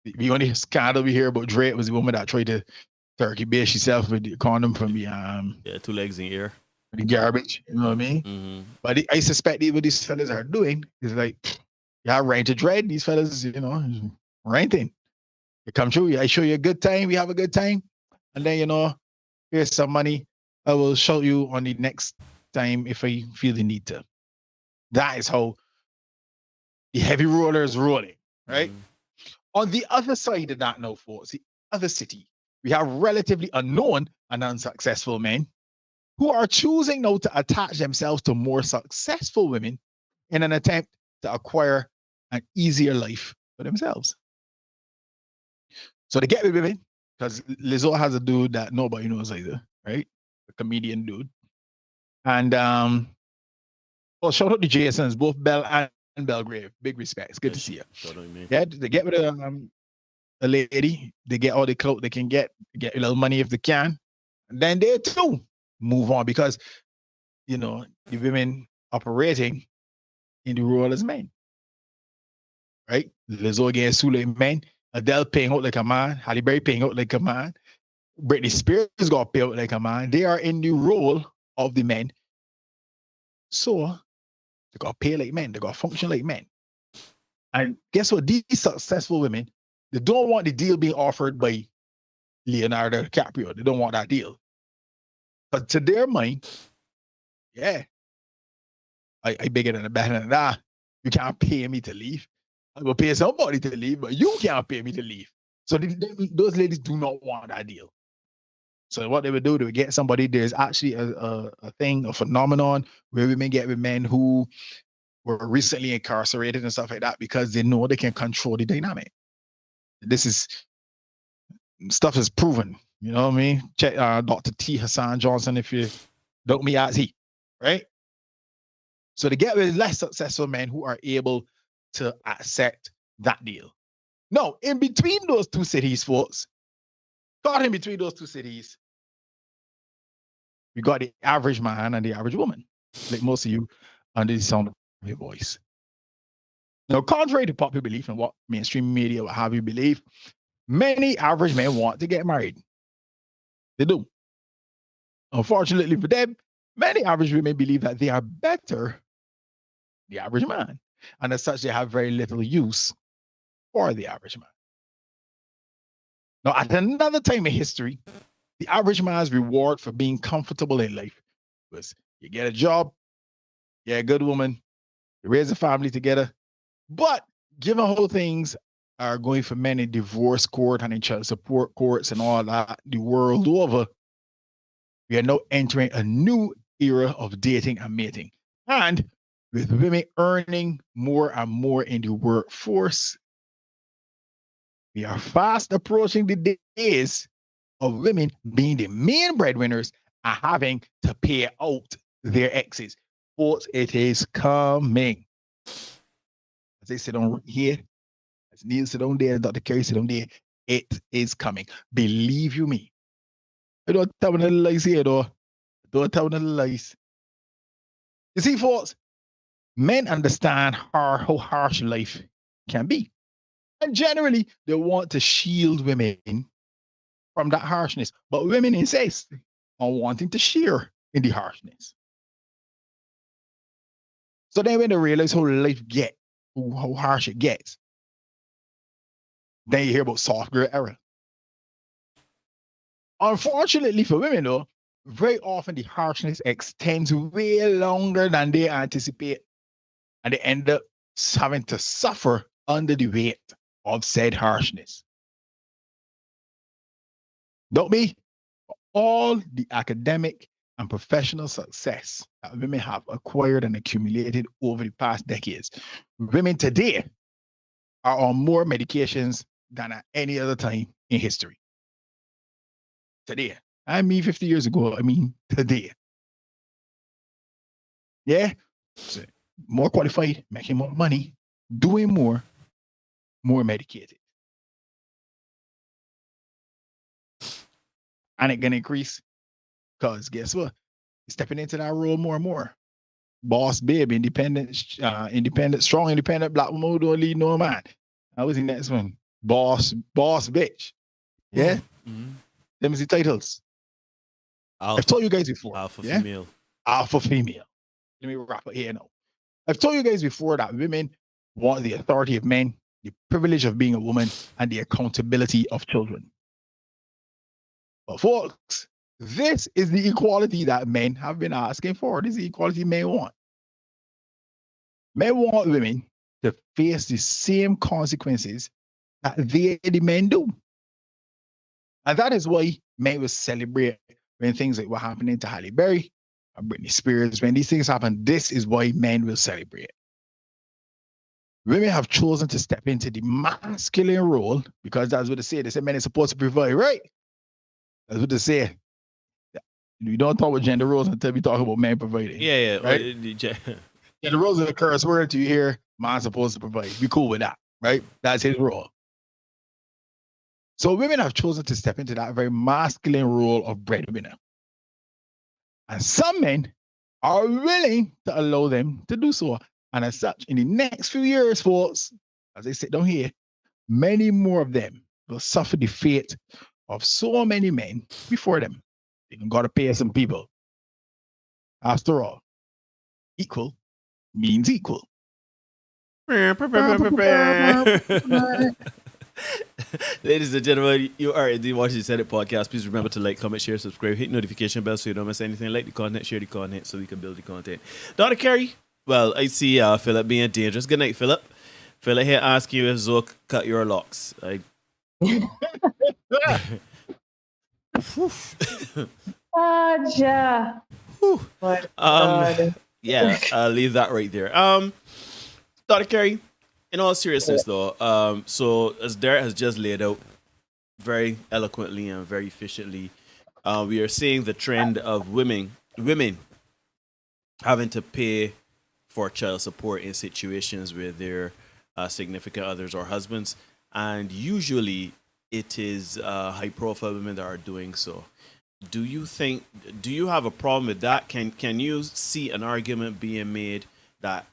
The only scandal we hear about Drake was the woman that tried to turkey base herself with the condom from the 2 legs in the air. The garbage, you know what I mean? Mm-hmm. But I suspect what these fellas are doing is like, yeah, rent to dread. These fellas, renting. You come through, I show you a good time, we have a good time. And then, here's some money. I will show you on the next time if I feel the need to. That is how the heavy roller is rolling, right? On the other side of that now, folks, the other city, we have relatively unknown and unsuccessful men who are choosing now to attach themselves to more successful women in an attempt to acquire an easier life for themselves. So they get with women, because Lizzo has a dude that nobody knows either, right? A comedian dude. And shout out to Jasons, both Bell and Belgrave. Big respects. Good to see you. Yeah, they get with a lady, they get all the clout they can get a little money if they can. And then they too move on because the women operating in the role as men. Right? Lizzo against Sule men. Adele paying out like a man. Halle Berry paying out like a man. Britney Spears got paid out like a man. They are in the role of the men. So they got to pay like men. They got to function like men. And guess what? These successful women, they don't want the deal being offered by Leonardo DiCaprio. They don't want that deal. But to their mind, yeah, I bigger than a better than that. You can't pay me to leave. I will pay somebody to leave, but you can't pay me to leave. So those ladies do not want that deal. So what they would do, they would get somebody. There's actually a thing, a phenomenon where women get with men who were recently incarcerated and stuff like that because they know they can control the dynamic. This is stuff is proven. You know what I mean? Check Dr. T. Hassan Johnson if you don't me as he, right? So they get with less successful men who are able to accept that deal. No, in between those two cities, folks, caught in between those two cities, we got the average man and the average woman, like most of you under the sound of your voice. Now, contrary to popular belief and what mainstream media will have you believe, many average men want to get married. They do. Unfortunately for them, many average women believe that they are better than the average man. And as such, they have very little use for the average man. Now, at another time in history, the average man's reward for being comfortable in life was you get a job, you're a good woman, you raise a family together. But given how things are going for men in divorce court and in child support courts and all that the world over, we are now entering a new era of dating and mating. And with women earning more and more in the workforce, we are fast approaching the days of women being the main breadwinners and having to pay out their exes. Folks, it is coming. As they sit on here, as Neil sit on there, Dr. Kerry sit on there, it is coming. Believe you me. I don't tell me the lies here, though. Don't tell me the lies. You see, folks, men understand how harsh life can be. And generally, they want to shield women from that harshness. But women insist on wanting to share in the harshness. So then when they realize how life gets, how harsh it gets, then you hear about soft girl era. Unfortunately for women, though, very often the harshness extends way longer than they anticipate. And they end up having to suffer under the weight of said harshness. Don't be all the academic and professional success that women have acquired and accumulated over the past decades. Women today are on more medications than at any other time in history. Today. I mean 50 years ago, I mean today. Yeah? So more qualified, making more money, doing more medicated. And it's gonna increase because guess what? Stepping into that role more and more. Boss babe, independent, strong, independent black woman who don't lead no man. I was in the next one. Boss bitch. Yeah? Mm-hmm. Them is the titles. I've told you guys before. Alpha female. Alpha female. Let me wrap it here now. I've told you guys before that women want the authority of men, the privilege of being a woman, and the accountability of children. But folks, this is the equality that men have been asking for. This is the equality men want. Men want women to face the same consequences that the men do. And that is why men will celebrate when things like what happened to Halle Berry or Britney Spears. When these things happen, this is why men will celebrate. Women have chosen to step into the masculine role because that's what they say. They say men are supposed to provide, right? That's what they say. We don't talk about gender roles until we talk about men providing. Yeah. Right? Gender roles are the curse word to hear man's supposed to provide. Be cool with that, right? That's his role. So women have chosen to step into that very masculine role of breadwinner. And some men are willing to allow them to do so. And as such, in the next few years, folks, as they sit down here, many more of them will suffer the fate of so many men before them. They got to pay some people. After all, equal means equal. Ladies and gentlemen, you are indeed watching the Senate podcast. Please remember to like, comment, share, subscribe, hit notification bell so you don't miss anything. Like the content, share the content so we can build the content. Dr. Carey, well, I see Philip being dangerous. Good night, Philip. Philip here asking you if Zoe cut your locks. Ja. Yeah, I'll leave that right there. Dr. Carey, in all seriousness though, so as Derek has just laid out very eloquently and very efficiently, we are seeing the trend of women having to pay for child support in situations where their significant others or husbands, and usually it is high-profile women that are doing so. Do you have a problem with that? Can you see an argument being made that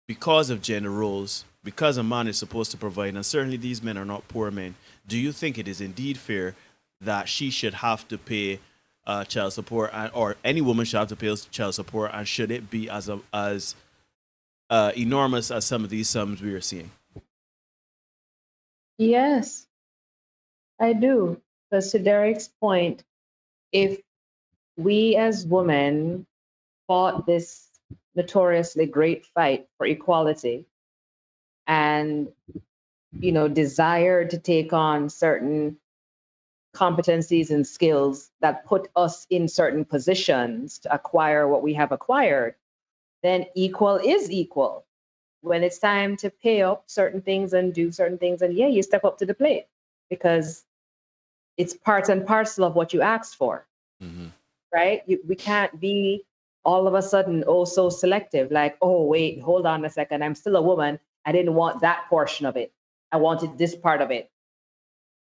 because of gender roles, because a man is supposed to provide, and certainly these men are not poor men, do you think it is indeed fair that she should have to pay child support, or any woman should have to pay child support, and should it be as enormous as some of these sums we are seeing? Yes, I do. Because to Derek's point, if we as women fought this notoriously great fight for equality and, desired to take on certain competencies and skills that put us in certain positions to acquire what we have acquired, then equal is equal. When it's time to pay up certain things and do certain things, and you step up to the plate because it's part and parcel of what you asked for, right? We can't be all of a sudden so selective, like, oh, wait, hold on a second, I'm still a woman. I didn't want that portion of it. I wanted this part of it.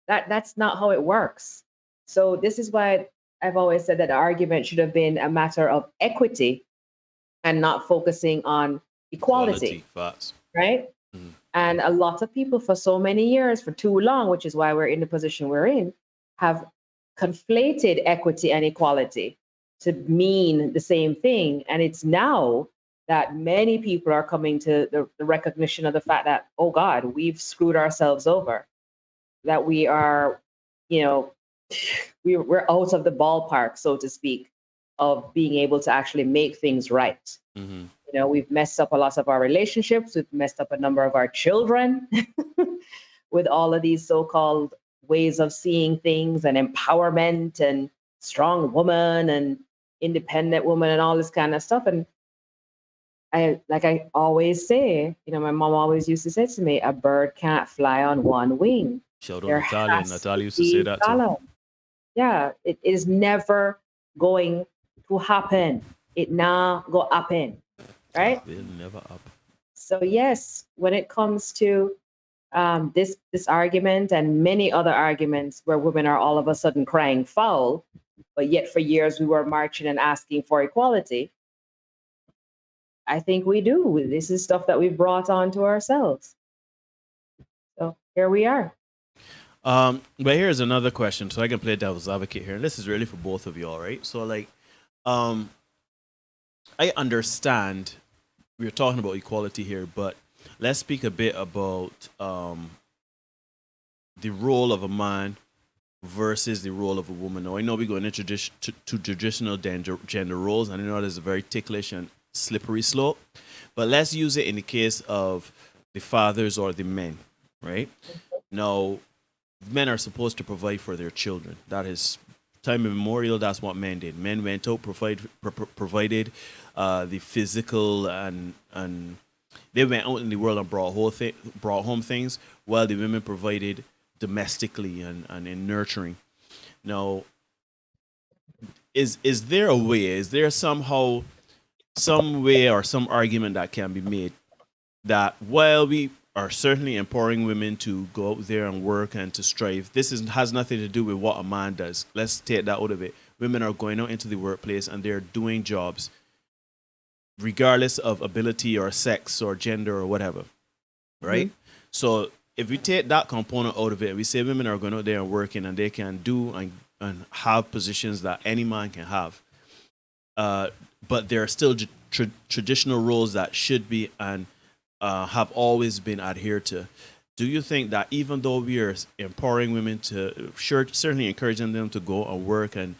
That's not how it works. So this is why I've always said that the argument should have been a matter of equity and not focusing on equality. Right? And a lot of people for so many years, for too long, which is why we're in the position we're in, have conflated equity and equality to mean the same thing. And it's now that many people are coming to the recognition of the fact that, oh God, we've screwed ourselves over, that we are, we're out of the ballpark, so to speak, of being able to actually make things right. We've messed up a lot of our relationships. We've messed up a number of our children with all of these so-called ways of seeing things and empowerment and strong woman and independent woman and all this kind of stuff. And I always say, my mom always used to say to me, a bird can't fly on one wing. Shout out Natalia. Natalia used to say that too. Yeah, it is never going to happen. It now go happen, right? It'll never up. So yes, when it comes to this argument and many other arguments where women are all of a sudden crying foul, but yet for years we were marching and asking for equality, I think we do. This is stuff that we've brought on to ourselves. So here we are. But here's another question, so I can play devil's advocate here, and this is really for both of y'all, right? So, I understand we're talking about equality here, but let's speak a bit about the role of a man versus the role of a woman. Now, I know we're going to traditional gender roles, and I know there's a very ticklish and slippery slope, but let's use it in the case of the fathers or the men, right? Now, men are supposed to provide for their children. That is time immemorial. That's what men did. Men went out, provided the physical, and they went out in the world and brought home things, while the women provided domestically and in nurturing. Now, is there a way? Is there somehow some way or some argument that can be made that while we are certainly empowering women to go out there and work and to strive, this has nothing to do with what a man does. Let's take that out of it. Women are going out into the workplace and they're doing jobs regardless of ability or sex or gender or whatever, right? So if we take that component out of it, we say women are going out there and working and they can do and have positions that any man can have. but there are still traditional roles that should be and have always been adhered to. Do you think that even though we are empowering women to, certainly encouraging them to go and work and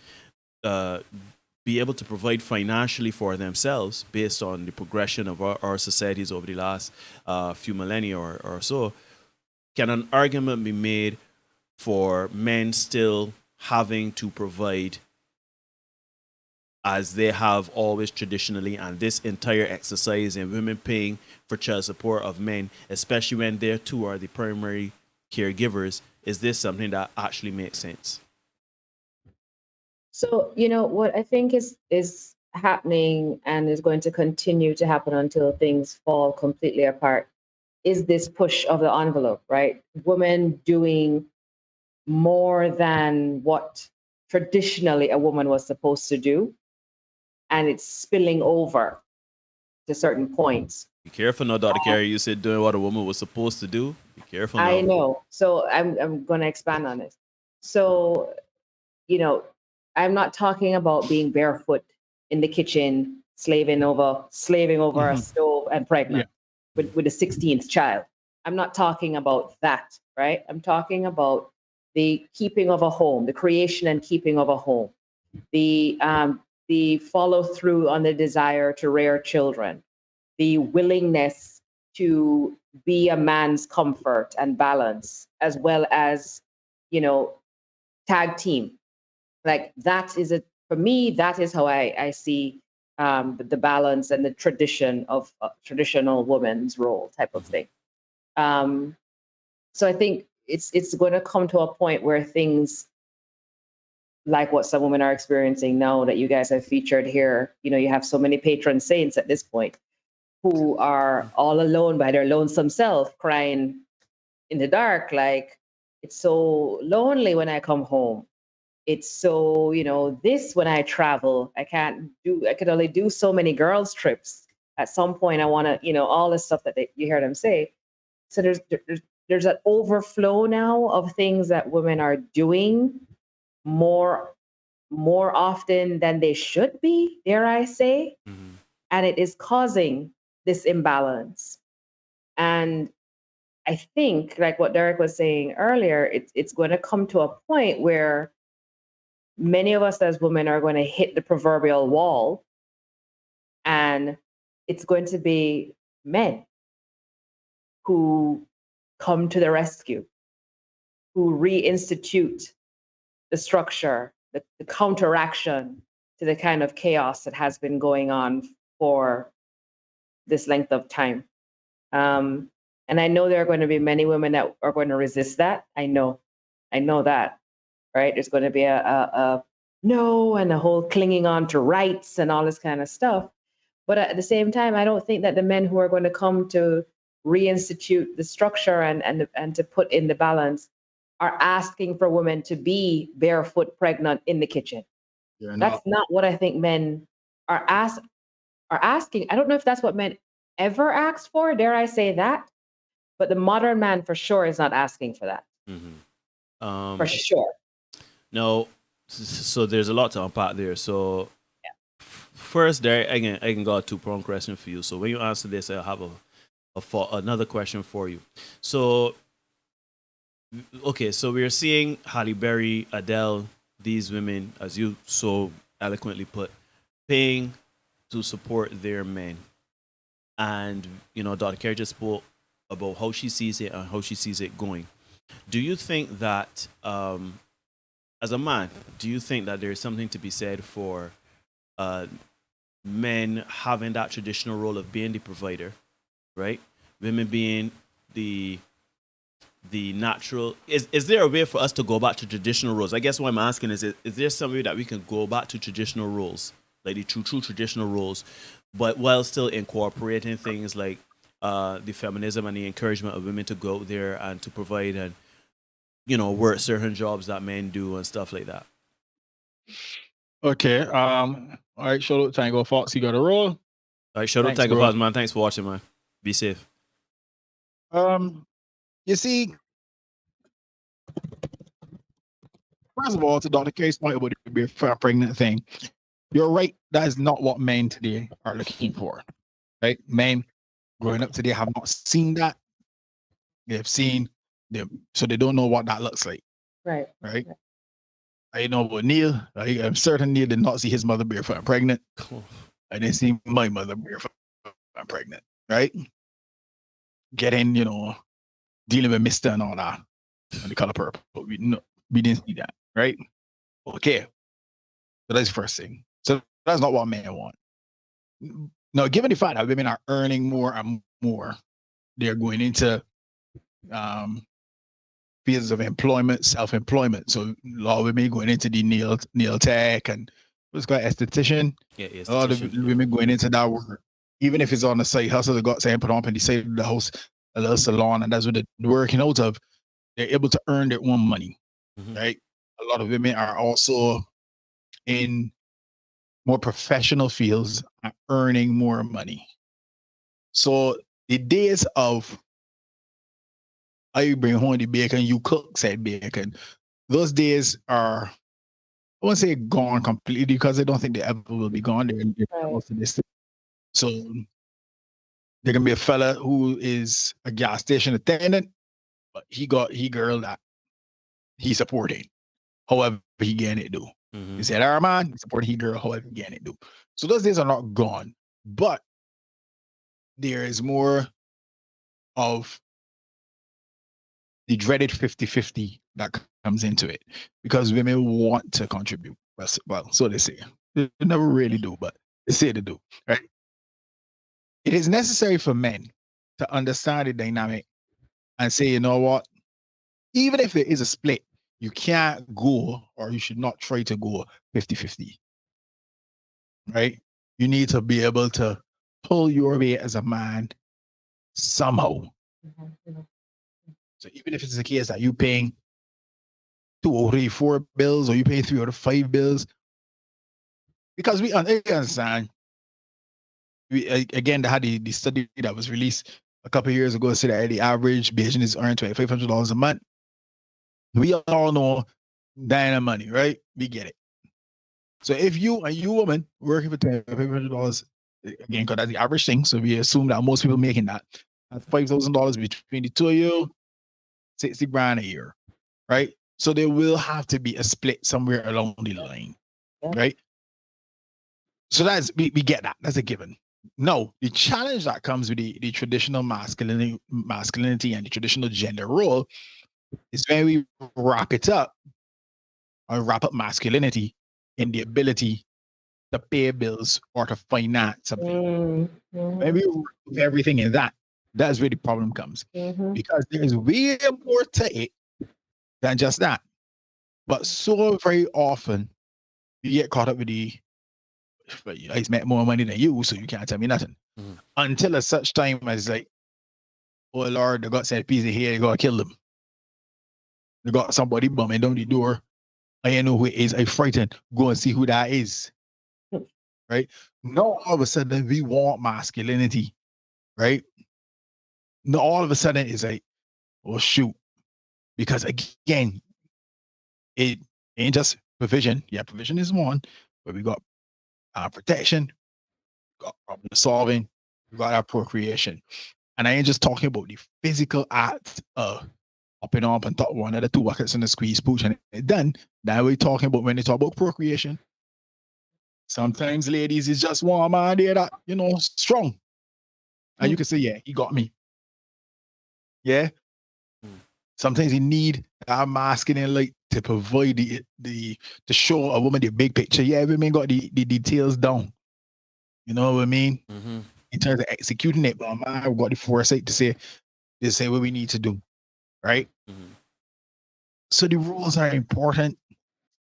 be able to provide financially for themselves based on the progression of our societies over the last few millennia or so, can an argument be made for men still having to provide as they have always traditionally, and this entire exercise in women paying for child support of men, especially when they too are the primary caregivers, is this something that actually makes sense? So, what I think is happening and is going to continue to happen until things fall completely apart is this push of the envelope, right? Women doing more than what traditionally a woman was supposed to do, and it's spilling over to certain points. Be careful now, Dr. Carey. You said doing what a woman was supposed to do. Be careful now. I know. So I'm going to expand on this. So, I'm not talking about being barefoot in the kitchen, slaving over a stove and pregnant with a 16th child. I'm not talking about that, right? I'm talking about the keeping of a home, the creation and keeping of a home, the follow through on the desire to rear children, the willingness to be a man's comfort and balance, as well as, tag team. Like that is for me, that is how I see the balance and the tradition of traditional woman's role type of thing. So I think it's going to come to a point where things like what some women are experiencing now that you guys have featured here, you have so many patron saints at this point who are all alone by their lonesome self, crying in the dark, like, it's so lonely when I come home. It's so, this when I travel, I could only do so many girls' trips. At some point, I want to, all the stuff that you hear them say. So there's an overflow now of things that women are doing more often than they should be, dare I say. Mm-hmm. And it is causing this imbalance. And I think, like what Derek was saying earlier, it's going to come to a point where many of us as women are going to hit the proverbial wall, and it's going to be men who come to the rescue, who reinstitute the structure, the counteraction to the kind of chaos that has been going on for this length of time. And I know there are going to be many women that are going to resist that. I know that, right? There's going to be a no and a whole clinging on to rights and all this kind of stuff. But at the same time, I don't think that the men who are going to come to reinstitute the structure and to put in the balance are asking for women to be barefoot pregnant in the kitchen. That's not what I think men are asking. I don't know if that's what men ever asked for, dare I say that? But the modern man for sure is not asking for that. Mm-hmm. For sure. No, so there's a lot to unpack there. So first, there again, I can got a two-pronged question for you. So when you answer this, I'll have another question for you. So, okay, so we're seeing Halle Berry, Adele, these women, as you so eloquently put, paying to support their men. And, Dr. Kerr just spoke about how she sees it and how she sees it going. Do you think that, as a man, do you think that there's something to be said for men having that traditional role of being the provider, right? Women being the natural. Is there a way for us to go back to traditional roles? I guess what I'm asking is there some way that we can go back to traditional roles, like the true traditional roles, but while still incorporating things like the feminism and the encouragement of women to go out there and to provide and work certain jobs that men do and stuff like that? Okay. All right. Shout out Tango Fox. You got a roll. All right. Shout out Tango Fox, man. Thanks for watching, man. Be safe. You see, first of all, to Dr. K's point about the pregnant thing, you're right. That is not what men today are looking for, right? Men growing up today have not seen that. They've seen them, so they don't know what that looks like, Right. right? I know about Neil. I'm certain Neil did not see his mother barefoot and pregnant. I didn't see my mother barefoot and pregnant, right? Getting, dealing with Mr. and all that, and the color purple. But we didn't see that, right? Okay. So that's the first thing. So that's not what men want. Now, given the fact that women are earning more and more, they're going into fields of employment, self-employment. So a lot of women going into the nail tech and what's called esthetician. Yeah, a lot of women going into that work. Even if it's on the side hustle, they got saying put on and they say the house a little salon, and that's what they're working out of. They're able to earn their own money, right? A lot of women are also in more professional fields, are earning more money. So the days of I bring home the bacon, you cook said bacon, those days are, I won't say gone completely because I don't think they ever will be gone. They're close to this. So there can be a fella who is a gas station attendant, but he girl that he supporting. However, he getting it do. He said, "Our man, he supporting he girl, however he getting it do." So those days are not gone, but there is more of the dreaded 50-50 that comes into it because women want to contribute. Well, so they say. They never really do, but they say they do, right? It is necessary for men to understand the dynamic and say, you know what? Even if there is a split, you can't go, or you should not try to go 50-50, right? You need to be able to pull your weight as a man somehow. So even if it's the case that you paying 2 or 3, 4 bills, or you pay 3 or 5 bills, because we understand. Again, they had the study that was released a couple of years ago. Said that the average Bayesian is earning $2,500 a month. We all know that money, right? We get it. So if you woman working for $2,500, again, because that's the average thing. So we assume that most people making that. That's $5,000 between the two of you, 60 grand a year, right? So there will have to be a split somewhere along the line, right? So we get that. That's a given. No, the challenge that comes with the traditional masculinity and the traditional gender role is when we wrap it up or wrap up masculinity in the ability to pay bills or to finance something. When we wrap everything in that's where the problem comes. Because there's way more to it than just that. But so very often you get caught up with I make more money than you, so you can't tell me nothing. Until a such time as like, oh Lord, they got said piece of hair, they gotta kill them. They got somebody bumming down the door. I ain't know who it is. I frightened. Go and see who that is. Right? Now all of a sudden we want masculinity. Right? Now all of a sudden it's like, oh shoot. Because again, it ain't just provision. Yeah, provision is one, but we got protection, we got problem solving, we got our procreation. And I ain't just talking about the physical act of hopping up and top one of the 2 buckets in the squeeze pooch and it's done. Now we're talking about when they talk about procreation. Sometimes ladies is just one man there that, strong. And you can say, yeah, he got me. Yeah. Sometimes you need that masculine light to provide to show a woman the big picture. Yeah, women got the details down. You know what I mean? In terms of executing it, but I've got the foresight to say what we need to do. Right? So the rules are important.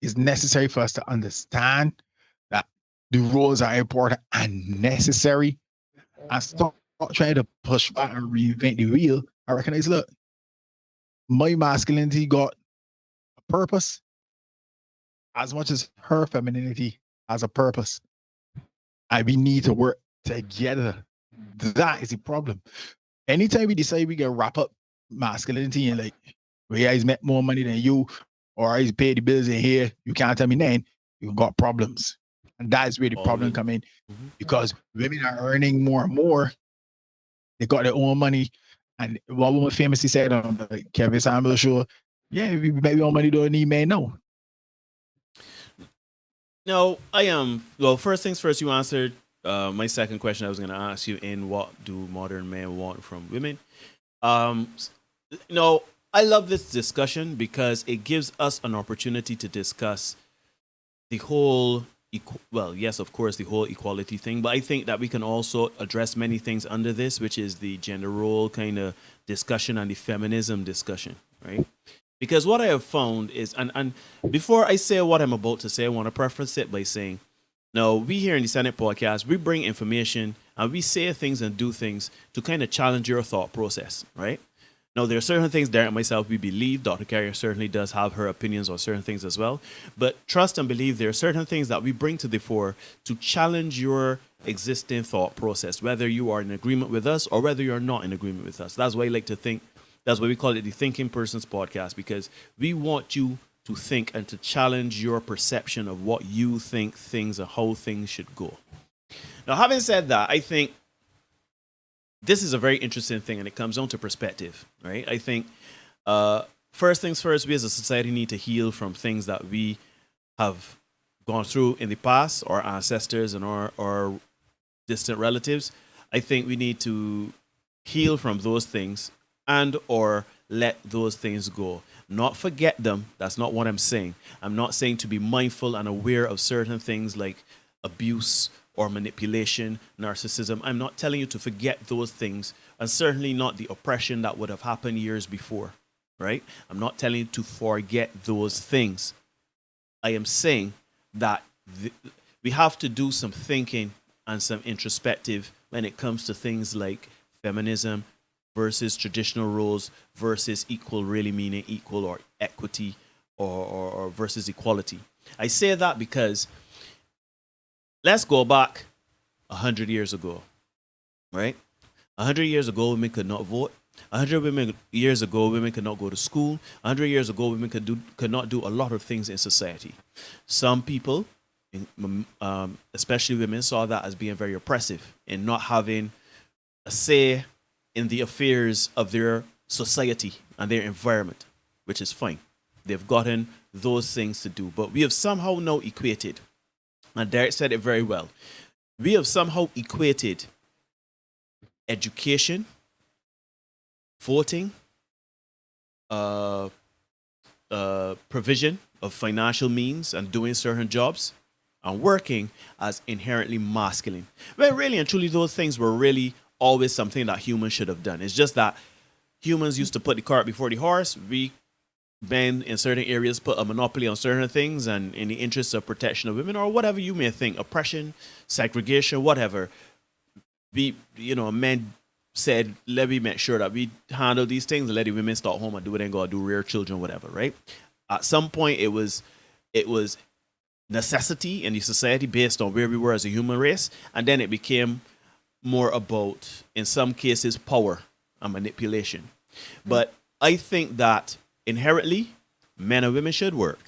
It's necessary for us to understand that the rules are important and necessary. And stop trying to push back and reinvent the wheel. I recognize, look, my masculinity got a purpose as much as her femininity has a purpose. And we need to work together. That is the problem. Anytime we decide we can wrap up masculinity and like, well, I make more money than you, or I pay the bills in here, you can't tell me then, you got problems. And that's where the problem come in, because women are earning more and more. They got their own money. And one woman famously said on the Kevin Samuel show, yeah, we make our money, don't need men, no. No, I am. Well, first things first, you answered my second question I was going to ask you in what do modern men want from women? No, I love this discussion because it gives us an opportunity to discuss the whole, well, yes, of course, the whole equality thing, but I think that we can also address many things under this, which is the gender role kind of discussion and the feminism discussion, right? Because what I have found is, and before I say what I'm about to say, I want to preface it by saying, no, we here in the Senate podcast, we bring information and we say things and do things to kind of challenge your thought process, right? Now, there are certain things Derek and myself, we believe. Dr. Carrier certainly does have her opinions on certain things as well. But trust and believe there are certain things that we bring to the fore to challenge your existing thought process, whether you are in agreement with us or whether you're not in agreement with us. That's why I like to think. That's why we call it the Thinking Person's Podcast, because we want you to think and to challenge your perception of what you think things and how things should go. Now, having said that, I think this is a very interesting thing, and it comes down to perspective, right? I think first things first, we as a society need to heal from things that we have gone through in the past, our ancestors and our distant relatives. I think we need to heal from those things and or let those things go. Not forget them. That's not what I'm saying. I'm not saying to be mindful and aware of certain things like abuse or manipulation, narcissism. I'm not telling you to forget those things, and certainly not the oppression that would have happened years before, right? I'm not telling you to forget those things. I am saying that we have to do some thinking and some introspective when it comes to things like feminism versus traditional roles versus equal really meaning equal, or equity or versus equality. I say that because let's go back 100 years ago, right? 100 years ago, women could not vote. 100 years ago, women could not go to school. 100 years ago, women could not do a lot of things in society. Some people, especially women, saw that as being very oppressive in not having a say in the affairs of their society and their environment, which is fine. They've gotten those things to do. But we have somehow now equated, and Derek said it very well, we have somehow equated education, voting, provision of financial means and doing certain jobs and working as inherently masculine. Well, really and truly, those things were really always something that humans should have done. It's just that humans used to put the cart before the horse. We men in certain areas put a monopoly on certain things, and in the interest of protection of women or whatever you may think, oppression, segregation, whatever, men said, let me make sure that we handle these things and let the women start home and do what they gotta do, rear children, whatever, right? At some point it was necessity in the society based on where we were as a human race, and then it became more about, in some cases, power and manipulation. But I think that inherently, men and women should work.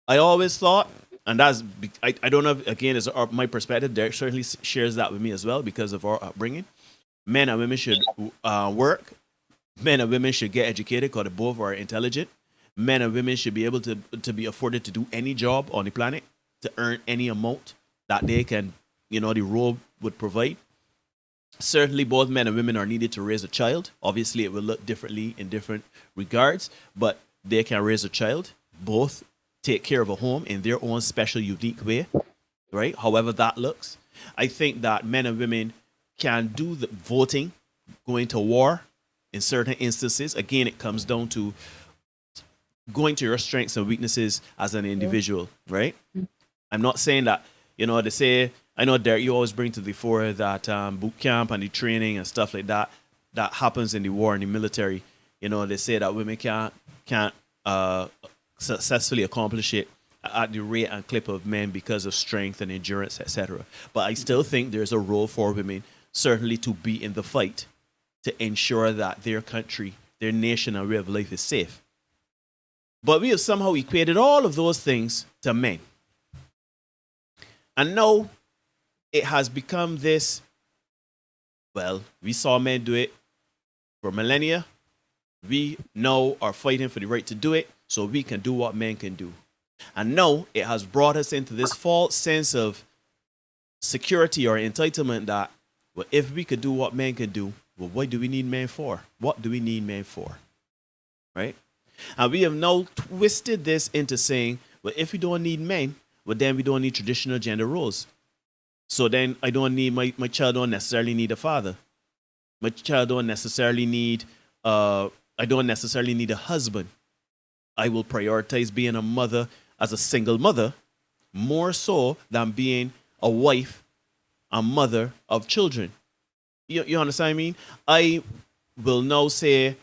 I always thought, and that's, I don't know, again, it's my perspective, Derek certainly shares that with me as well because of our upbringing. Men and women should work. Men and women should get educated because they both are intelligent. Men and women should be able to be afforded to do any job on the planet, to earn any amount that they can, the role would provide. Certainly, both men and women are needed to raise a child. Obviously, it will look differently in different regards, but they can raise a child. Both take care of a home in their own special, unique way, right? However that looks. I think that men and women can do the voting, going to war in certain instances. Again, it comes down to going to your strengths and weaknesses as an individual, right? I'm not saying that, they say, I know, Derek, you always bring to the fore that boot camp and the training and stuff like that happens in the war and the military. They say that women can't successfully accomplish it at the rate and clip of men because of strength and endurance, etc. But I still think there's a role for women, certainly, to be in the fight to ensure that their country, their nation and way of life is safe. But we have somehow equated all of those things to men. And now it has become this, well, we saw men do it for millennia. We now are fighting for the right to do it so we can do what men can do. And now it has brought us into this false sense of security or entitlement that, well, if we could do what men can do, well, what do we need men for? What do we need men for? Right? And we have now twisted this into saying, well, if we don't need men, well, then we don't need traditional gender roles. So then I don't need, my child don't necessarily need a father. My child don't necessarily need, I don't necessarily need a husband. I will prioritize being a mother as a single mother more so than being a wife and mother of children. You understand what I mean? I will now say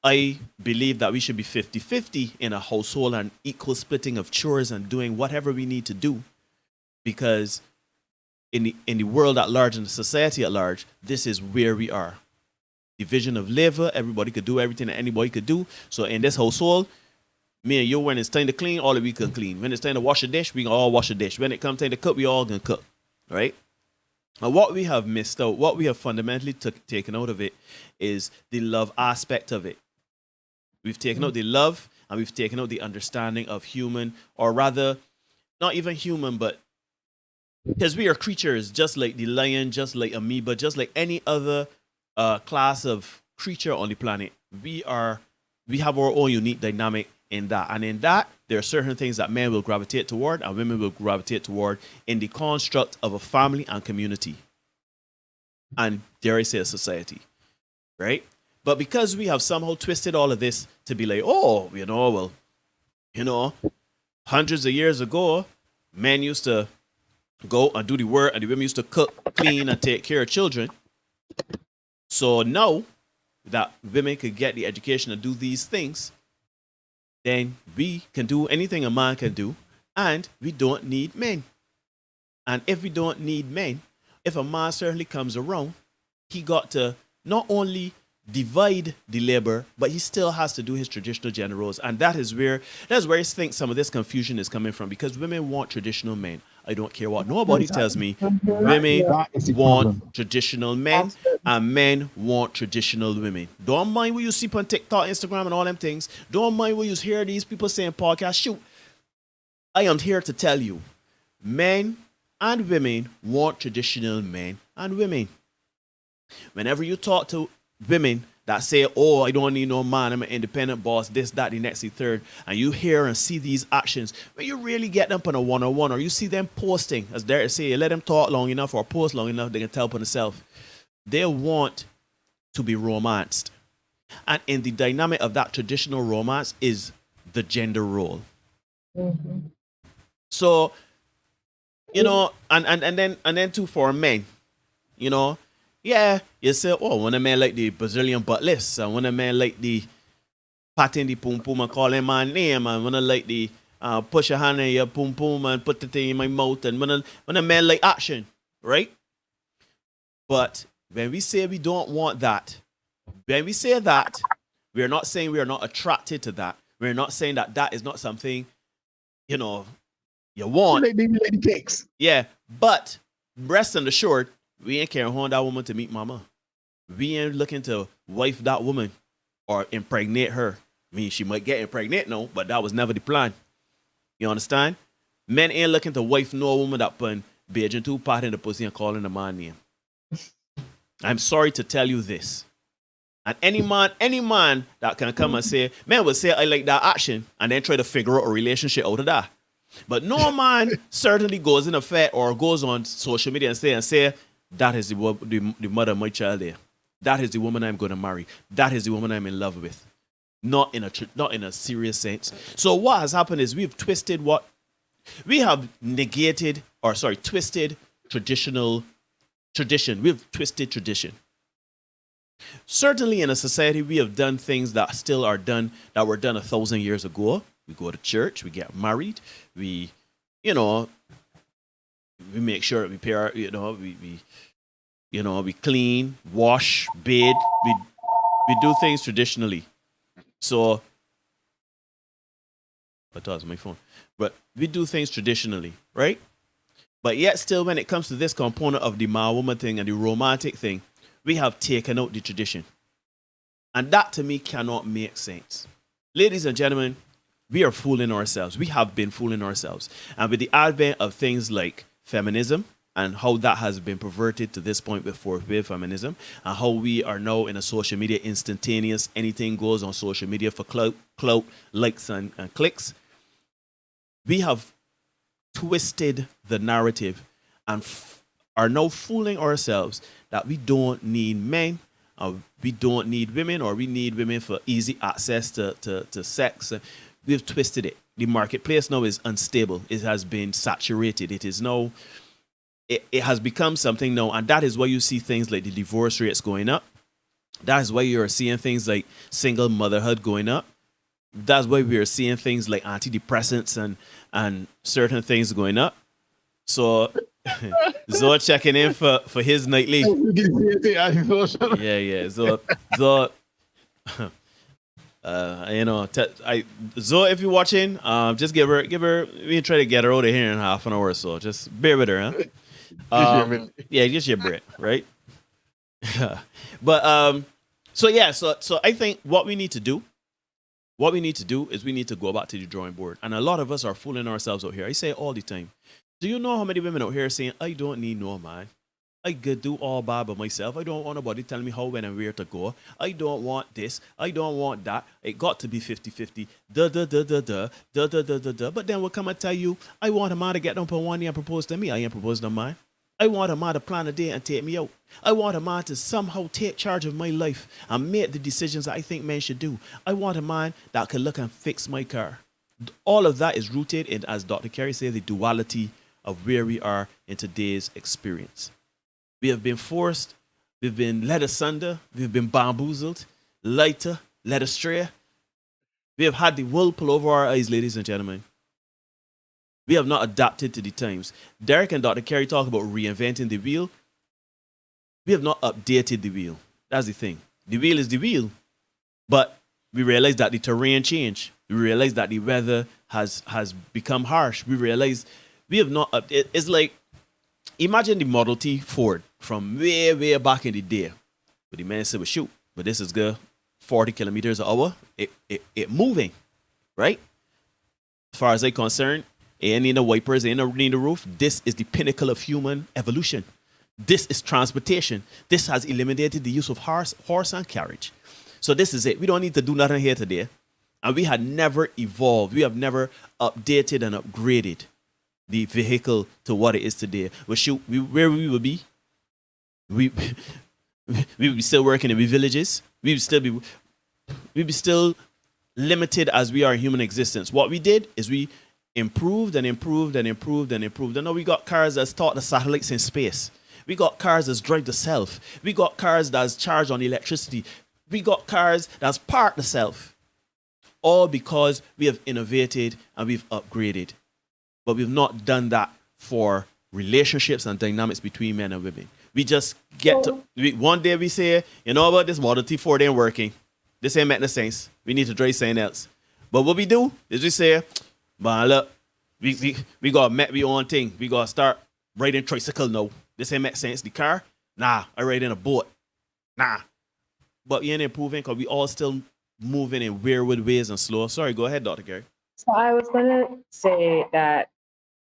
I believe that we should be 50-50 in a household and equal splitting of chores and doing whatever we need to do. Because in the world at large and the society at large, this is where we are. Division of labor, everybody could do everything that anybody could do. So in this household, me and you, when it's time to clean, all of we can clean. When it's time to wash a dish, we can all wash a dish. When it comes time to cook, we all can cook, right? And what we have missed out, what we have fundamentally taken out of it is the love aspect of it. We've taken out the love and we've taken out the understanding of human, or rather, not even human, but because we are creatures just like the lion, just like amoeba, just like any other class of creature on the planet. We have our own unique dynamic in that. And in that, there are certain things that men will gravitate toward and women will gravitate toward in the construct of a family and community. And dare I say a society, right? But because we have somehow twisted all of this to be like, oh, hundreds of years ago, men used to go and do the work and the women used to cook, clean, and take care of children. So now that women could get the education to do these things, then we can do anything a man can do, and we don't need men. And if we don't need men, if a man certainly comes around, he got to not only divide the labor, but he still has to do his traditional gender roles. And that's where I think some of this confusion is coming from, because women want traditional men. I don't care what nobody tells me. Women want traditional men and men want traditional women. Don't mind what you see on TikTok, Instagram, and all them things. Don't mind what you hear these people saying podcasts. Shoot, I am here to tell you, men and women want traditional men and women. Whenever you talk to women that say, oh, I don't need no man, I'm an independent boss, this, that, the next, the third, and you hear and see these actions, when you really get them on a one-on-one, or you see them posting, as Derek say, let them talk long enough or post long enough, they can tell upon themselves. They want to be romanced. And in the dynamic of that traditional romance is the gender role. Mm-hmm. So, and then too for men, yeah, you say, oh, when a man like the Brazilian butt lifts, and when a man like the patting the pum pum and calling my name, and when I like the push a hand in your pum pum and put the thing in my mouth, and when a man like action, right? But when we say we don't want that, when we say that, we're not saying we are not attracted to that. We're not saying that that is not something, you want. Like the cakes. Yeah, but rest assured, we ain't carrying on that woman to meet mama. We ain't looking to wife that woman or impregnate her. I mean, she might get impregnated now, but that was never the plan. You understand? Men ain't looking to wife no woman that put Beijing two part in the pussy and calling the man name. I'm sorry to tell you this. And any man that can come and say, man will say, I like that action, and then try to figure out a relationship out of that. But no man certainly goes in a fair or goes on social media and say, that is the mother of my child there. That is the woman I'm going to marry. That is the woman I'm in love with. Not in a serious sense. So what has happened is we've twisted twisted traditional tradition. We've twisted tradition. Certainly in a society, we have done things that still are done, that were done 1,000 years ago. We go to church, we get married, we make sure that we pay our, we clean, wash, bathe, we do things traditionally. So, I thought it was my phone, but we do things traditionally, right? But yet still, when it comes to this component of the man-woman thing and the romantic thing, we have taken out the tradition. And that to me cannot make sense. Ladies and gentlemen, we are fooling ourselves. We have been fooling ourselves. And with the advent of things like feminism and how that has been perverted to this point with fourth wave feminism, and how we are now in a social media instantaneous, anything goes on social media for clout, likes, and clicks, we have twisted the narrative and are now fooling ourselves that we don't need men, we don't need women, or we need women for easy access to sex. We've twisted it. The marketplace now is unstable. It has been saturated. It is now, it has become something now, and that is why you see things like the divorce rates going up. That is why you're seeing things like single motherhood going up. That's why we are seeing things like antidepressants and certain things going up. So Zoe checking in for his nightly. Yeah. Zoe, Zoe, if you're watching, just give her. We try to get her out of here in half an hour or so. Just bear with her, huh? Yeah, just your bread, right? But so I think what we need to do is we need to go back to the drawing board. And a lot of us are fooling ourselves out here. I say it all the time. Do you know how many women out here are saying, I don't need no man. I could do all by myself. I don't want nobody telling me how, when, and where to go. I don't want this. I don't want that. It got to be 50-50. But then we'll come and tell you, I want a man to get up on one knee and propose to me. I ain't proposing to mine. I want a man to plan a day and take me out. I want a man to somehow take charge of my life and make the decisions that I think men should do. I want a man that can look and fix my car. All of that is rooted in, as Dr. Carey said, the duality of where we are in today's experience. We have been forced, we've been led asunder, we've been bamboozled, led astray. We have had the wool pull over our eyes, ladies and gentlemen. We have not adapted to the times. Derek and Dr. Carey talk about reinventing the wheel. We have not updated the wheel. That's the thing. The wheel is the wheel, but we realize that the terrain changed. We realize that the weather has become harsh. We realize we have not. It's like, imagine the Model T Ford from way back in the day. But the man said, well, shoot, but this is good, 40 kilometers an hour. It moving, right? As far as I'm concerned, ain't need the wipers, ain't need the roof. This is the pinnacle of human evolution. This is transportation. This has eliminated the use of horse and carriage. So this is it. We don't need to do nothing here today. And we had never evolved. We have never updated and upgraded the vehicle to what it is today. Well, shoot, where we would be, we would be still working in the villages. We would be still limited as we are in human existence. What we did is we improved and improved and improved and improved. And now we got cars that start the satellites in space. We got cars that drive themselves. We got cars that's charged on electricity. We got cars that's parked themselves. All because we have innovated and we've upgraded. But we've not done that for relationships and dynamics between men and women. We just get to, one day we say, you know what, this Model T Ford ain't working. This ain't making sense. We need to drive something else. But what we do is we say, man, look, we got to make our own thing. We got to start riding tricycle now. This ain't make sense. The car, nah, I ride in a boat. Nah. But we ain't improving because we all still moving in weird ways and slow. Sorry, go ahead, Dr. Gary. So I was going to say that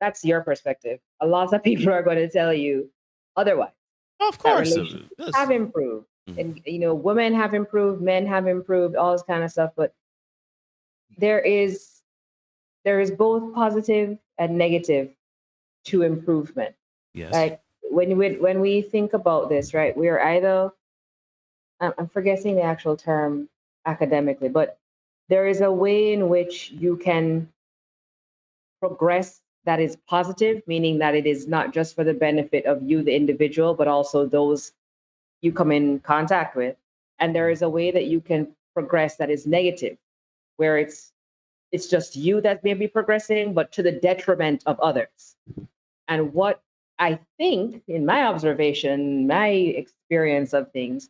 that's your perspective. A lot of people are going to tell you otherwise. Of course. Relationships have improved. And, women have improved, men have improved, all this kind of stuff. But there is both positive and negative to improvement. Yes. Like when we think about this, right, we're either, I'm forgetting the actual term academically, but there is a way in which you can progress that is positive, meaning that it is not just for the benefit of you, the individual, but also those you come in contact with. And there is a way that you can progress that is negative, where it's just you that may be progressing, but to the detriment of others. And what I think, in my observation, my experience of things,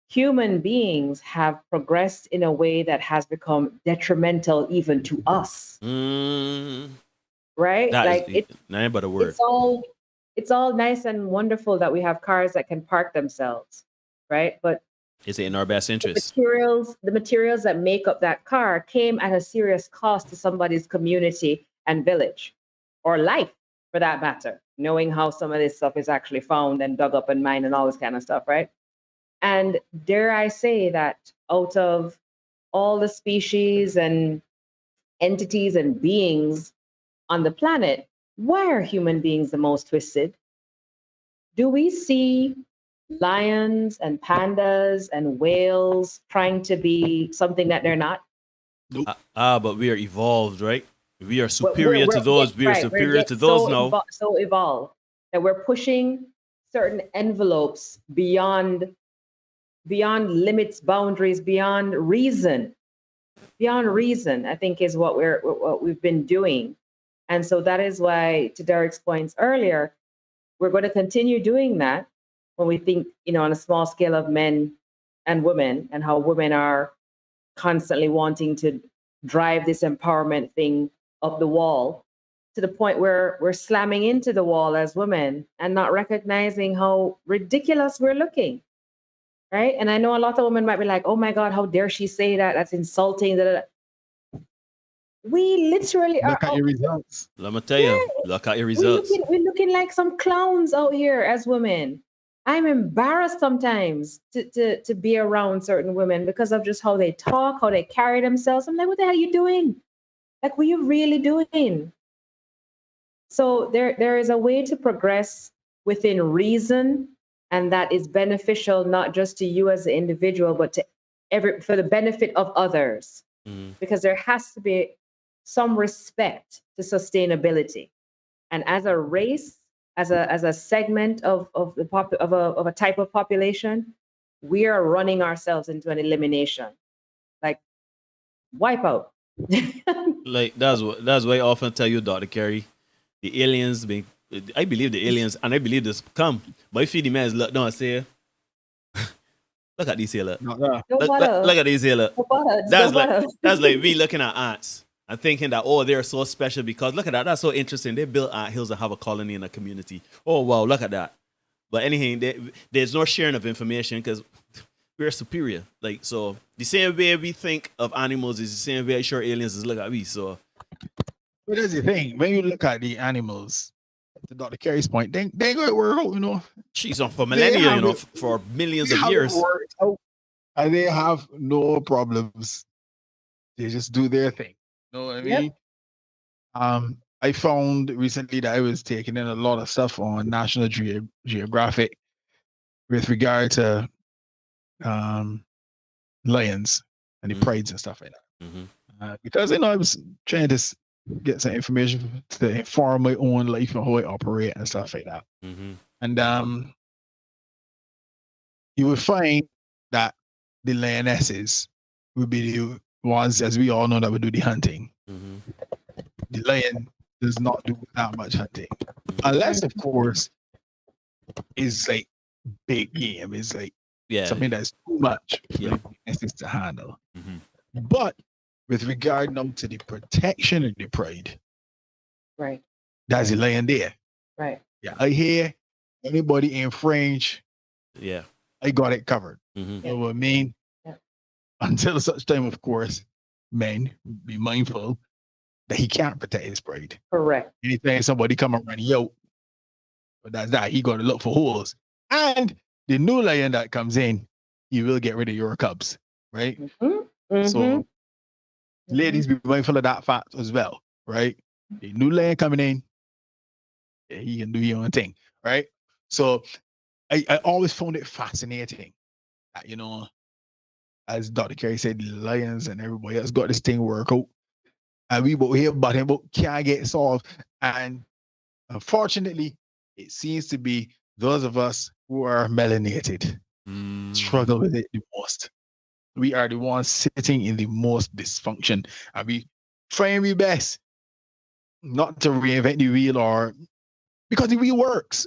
human beings have progressed in a way that has become detrimental even to us. right? That Like is nothing but a word. it's all nice and wonderful that we have cars that can park themselves, right? But It's in our best interest. the materials that make up that car came at a serious cost to somebody's community and village, or life for that matter, knowing how some of this stuff is actually found and dug up and mined and all this kind of stuff, right? And dare I say that out of all the species and entities and beings on the planet, why are human beings the most twisted? Do we see lions and pandas and whales trying to be something that they're not? But we are evolved, right? We are superior to those. We are right, superior to those now. So evolved that we're pushing certain envelopes beyond limits, boundaries, beyond reason. Beyond reason, I think, is what we've been doing. And so that is why, to Derek's points earlier, we're going to continue doing that when we think, on a small scale of men and women, and how women are constantly wanting to drive this empowerment thing up the wall to the point where we're slamming into the wall as women and not recognizing how ridiculous we're looking. Right? And I know a lot of women might be like, oh my God, how dare she say that? That's insulting. We literally look at your results. Let me tell you, look at your results. We're looking like some clowns out here as women. I'm embarrassed sometimes to be around certain women because of just how they talk, how they carry themselves. I'm like, what the hell are you doing? Like, what are you really doing? So there is a way to progress within reason, and that is beneficial not just to you as an individual, but to for the benefit of others. Because there has to be some respect to sustainability, and as a race, as a segment of a type of population, we are running ourselves into an elimination, like wipeout. Like that's why I often tell you, Dr. Carey, the aliens being. I believe the aliens, and I believe this come. But if the man is look down and say, look at these here, look. Look at these here, look. That's like we looking at ants and thinking that, oh, they're so special because look at that. That's so interesting. They built ant hills and have a colony in a community. Oh, wow, look at that. But anything, there's no sharing of information because we're superior. Like, so the same way we think of animals is the same way sure aliens is look at we. So, but that's the thing. When you look at the animals, to Dr. Carey's point, they ain't going to work out, She's on for millennia, for millions of years. And they have no problems. They just do their thing. You know what I mean? Yep. I found recently that I was taking in a lot of stuff on National Geographic with regard to lions and the prides and stuff like that. Because I was trying to get some information to inform my own life and how I operate and stuff like that. And you would find that the lionesses would be the ones, as we all know, that would do the hunting. The lion does not do that much hunting, unless, of course, it's like big game. It's like something that's too much for the lionesses to handle. But with regard now to the protection of the pride, right? That's the lion there, right? Yeah, I hear anybody infringe, I got it covered. You know what I mean? Until such time, of course, men be mindful that he can't protect his pride. Correct. Anytime somebody come around, but that's that. He got to look for holes. And the new lion that comes in, he will get rid of your cubs, right? So, ladies, be mindful of that fact as well, right? The new lion coming in, he can do your own thing, right? So, I always found it fascinating that, as Dr. Carey said, the lions and everybody else got this thing work out. And we both here, but can't get solved. And unfortunately, it seems to be those of us who are melanated struggle with it the most. We are the ones sitting in the most dysfunction. And we trying our best not to reinvent the wheel because the wheel works.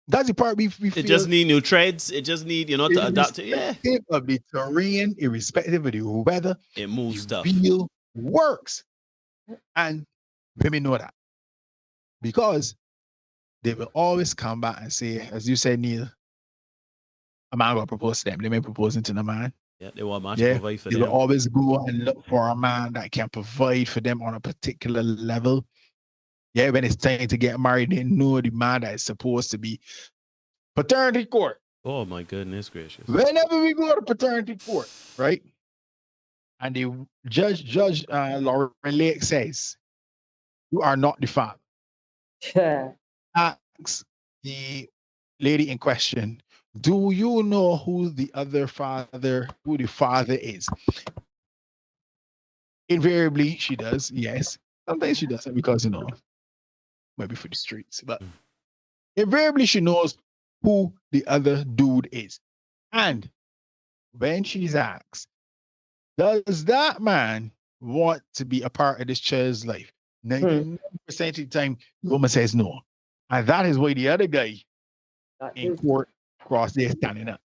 That's the part we feel. It just need new treads. It just need, to adapt to. Irrespective of the terrain, irrespective of the weather, it moves stuff. Wheel works. And women know that. because they will always come back and say, as you said, Neil, a man will propose to them. They may propose to the man. Yeah, they want man to Yeah, provide for they them. will always go and look for a man that can provide for them on a particular level. Yeah, when it's time to get married, they know the man that is supposed to be paternity court. Oh my goodness gracious! Whenever we go to paternity court, right, and the Judge Lauren Lake says, "You are not the father." Asks the lady in question, "Do you know who the father is?" Invariably, she does. Yes, sometimes she doesn't because maybe for the streets, but invariably she knows who the other dude is. And when she's asked, does that man want to be a part of this child's life? 99% of the time, the woman says no. And that is why the other guy in court cross there standing up.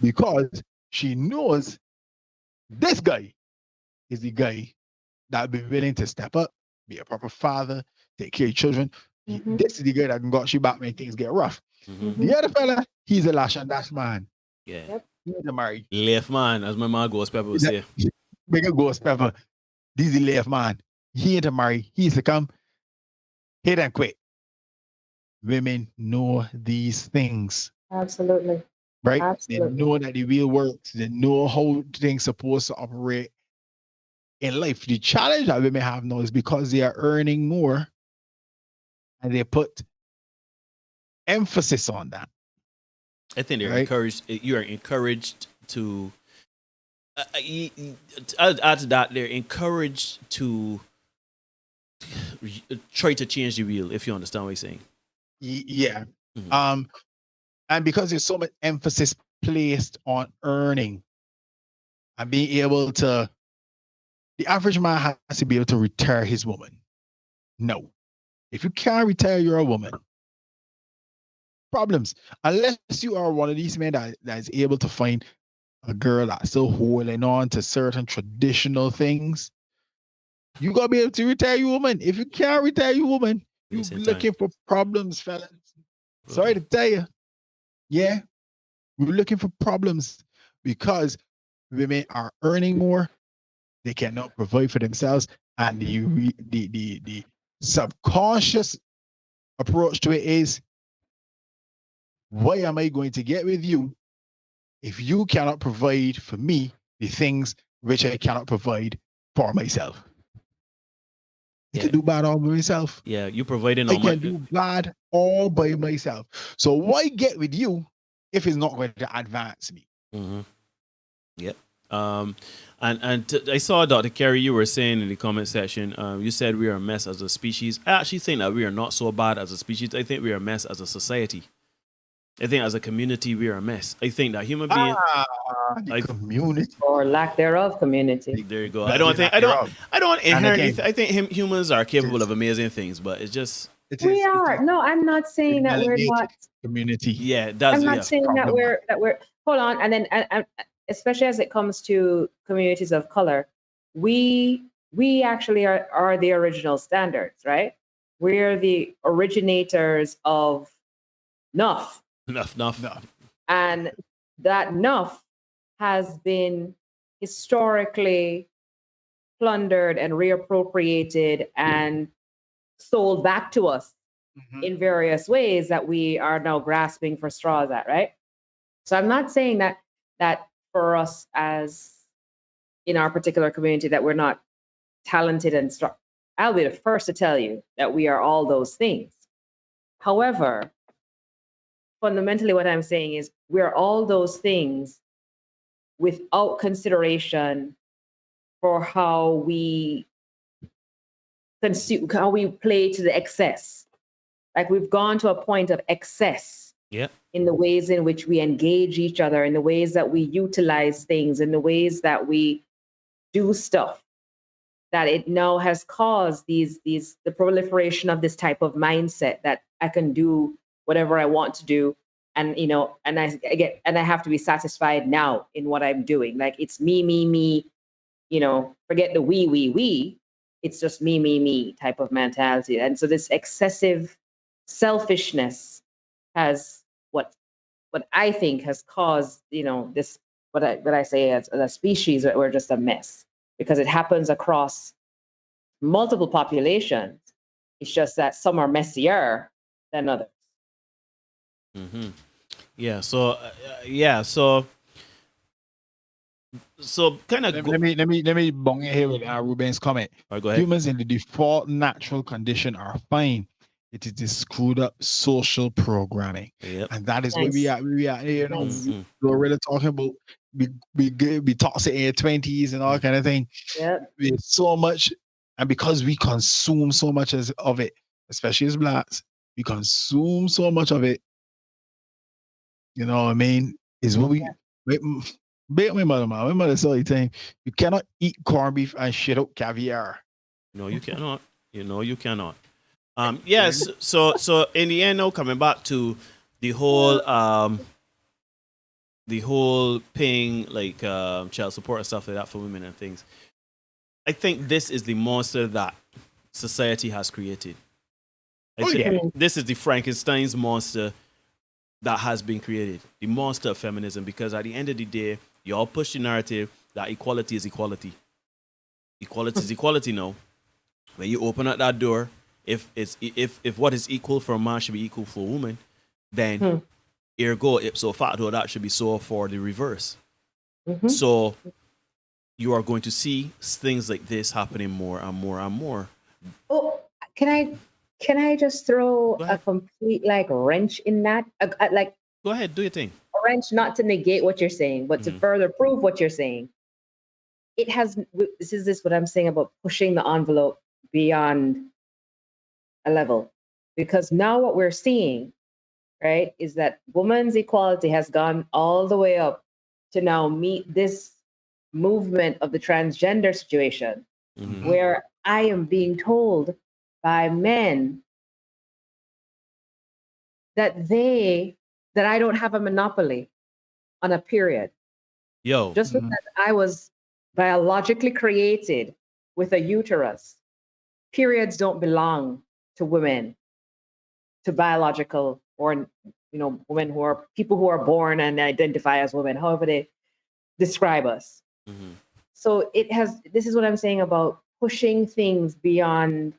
Because she knows this guy is the guy that will be willing to step up, be a proper father, take care of children. This is the guy that can got you back when things get rough. The other fella, he's a lash and dash man. Yeah. He's a married. Left man, as my man Ghost Pepper would say. Bigger Ghost Pepper. This is the left man. He ain't a marry. He's to come, hit and quit. Women know these things. Absolutely. Right? Absolutely. They know that the wheel works. They know how things supposed to operate in life. The challenge that women have now is because they are earning more and they put emphasis on that. I think they're encouraged. You are encouraged to. I'll add to that. They're encouraged to try to change the wheel. If you understand what I'm saying. Yeah. And because there's so much emphasis placed on earning and being able to, the average man has to be able to retire his woman. No. If you can't retire your woman, problems. Unless you are one of these men that is able to find a girl that's still holding on to certain traditional things, you gotta be able to retire your woman. If you can't retire your woman, you're looking for problems, fellas. Sorry to tell you. Yeah, we're looking for problems because women are earning more. They cannot provide for themselves, and the subconscious approach to it is, why am I going to get with you if you cannot provide for me the things which I cannot provide for myself? I can do bad all by myself. Yeah, you providing. I can do bad all by myself. So why get with you if it's not going to advance me? Yep. I saw Dr. Kerry, you were saying in the comment section, you said we are a mess as a species. I actually think that we are not so bad as a species. I think we are a mess as a society. I think as a community, we are a mess. I think that human beings, community or lack thereof community. There you go. I don't inherently. I think humans are capable of amazing things, but it's just we are. No, I'm not saying that we're not community. Yeah, that's. I'm not saying that we're Hold on, and then especially as it comes to communities of color, we actually are the original standards, right? We're the originators of nuff. Enough. And that nuff has been historically plundered and reappropriated and sold back to us in various ways that we are now grasping for straws at, right? So I'm not saying that for us as in our particular community that we're not talented and strong. I'll be the first to tell you that we are all those things. However, fundamentally what I'm saying is we're all those things without consideration for how we consume, how we play to the excess. Like we've gone to a point of excess in the ways in which we engage each other, in the ways that we utilize things, in the ways that we do stuff, that it now has caused the proliferation of this type of mindset that I can do whatever I want to do. And, and I have to be satisfied now in what I'm doing. Like it's me, forget the we. it's just me type of mentality. And so this excessive selfishness has what I think has caused, this, what I say as a species, that we're just a mess, because it happens across multiple populations. It's just that some are messier than others. Mm-hmm. Yeah. So kind of. Let me bong it here with Ruben's comment. All right, go ahead. Humans in the default natural condition are fine. It is this screwed up social programming, and that is where we are. We're really talking about be toxic in your 20s and all kind of thing. Yeah, With so much, and because we consume so much of it, especially as blacks, we consume so much of it. You know what I mean? Is what we. My mother said, you cannot eat corned beef and shit out caviar. No, you cannot. You cannot. Yes. So in the end, now coming back to the whole paying like child support and stuff like that for women and things. I think this is the monster that society has created. I think this is the Frankenstein's monster that has been created, the monster of feminism, because at the end of the day, you all push the narrative that equality is equality. Equality is equality now. When you open up that door, if what is equal for a man should be equal for a woman, then ergo ipso facto that should be so for the reverse. Mm-hmm. So you are going to see things like this happening more and more and more. Oh, can I just throw a complete wrench in that? Go ahead, do your thing. A wrench, not to negate what you're saying, but to further prove what you're saying. This is what I'm saying about pushing the envelope beyond a level, because now what we're seeing, right, is that women's equality has gone all the way up to now meet this movement of the transgender situation, where I am being told by men that I don't have a monopoly on a period. Just because I was biologically created with a uterus, periods don't belong to women, to biological, or women who are people who are born and identify as women, however they describe us. So this is what I'm saying about pushing things beyond,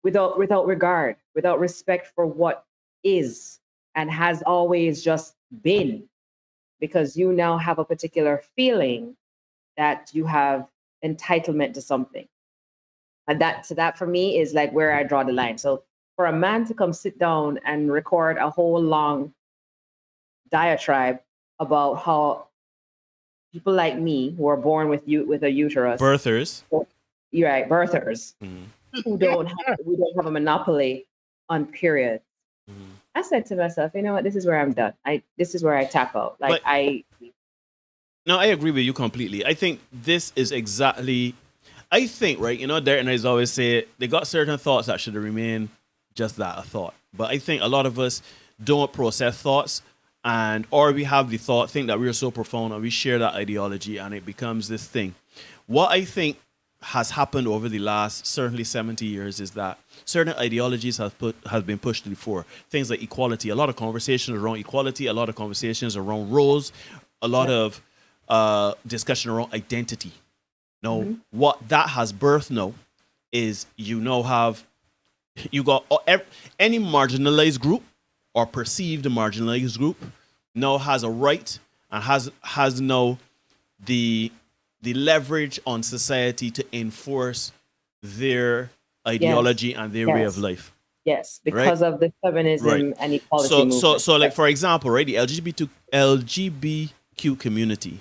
without regard, without respect for what is and has always just been, because you now have a particular feeling that you have entitlement to something. And that for me is like where I draw the line. So for a man to come sit down and record a whole long diatribe about how people like me who are born with a uterus, birthers, you're right, birthers, who don't have a monopoly on periods. I said to myself, you know what, this is where I'm done. This is where I tap out. No, I agree with you completely. I think this is exactly, right, Derek and I always say they got certain thoughts that should remain just that, a thought. But I think a lot of us don't process thoughts, or we have the think that we're so profound and we share that ideology and it becomes this thing. What I think has happened over the last certainly 70 years is that certain ideologies have been pushed to the fore. Things like equality, a lot of conversations around equality, a lot of conversations around roles, a lot of discussion around identity. Now, what that has birthed now is you got any marginalized group or perceived marginalized group now has a right and has now the leverage on society to enforce their ideology and their way of life. Yes, because of the feminism and equality movement. So like for example, right, the LGBTQ community,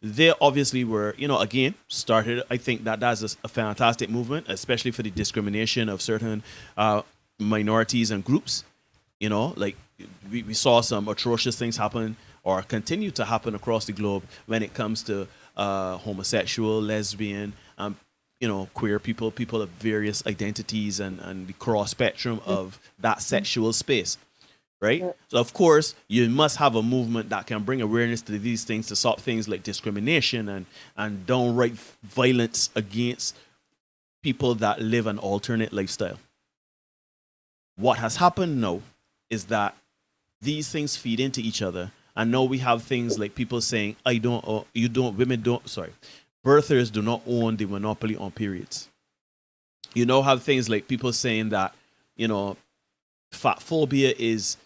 they obviously were, again, started, I think that's a fantastic movement, especially for the discrimination of certain minorities and groups. Like we saw some atrocious things happen or continue to happen across the globe when it comes to homosexual, lesbian, queer people of various identities and the cross spectrum of that sexual space, right? So of course, you must have a movement that can bring awareness to these things to stop things like discrimination and downright violence against people that live an alternate lifestyle. What has happened now is that these things feed into each other. And now we have things like people saying, I don't, or you don't, women don't, sorry, birthers do not own the monopoly on periods. You now have things like people saying that, you know, fat phobia is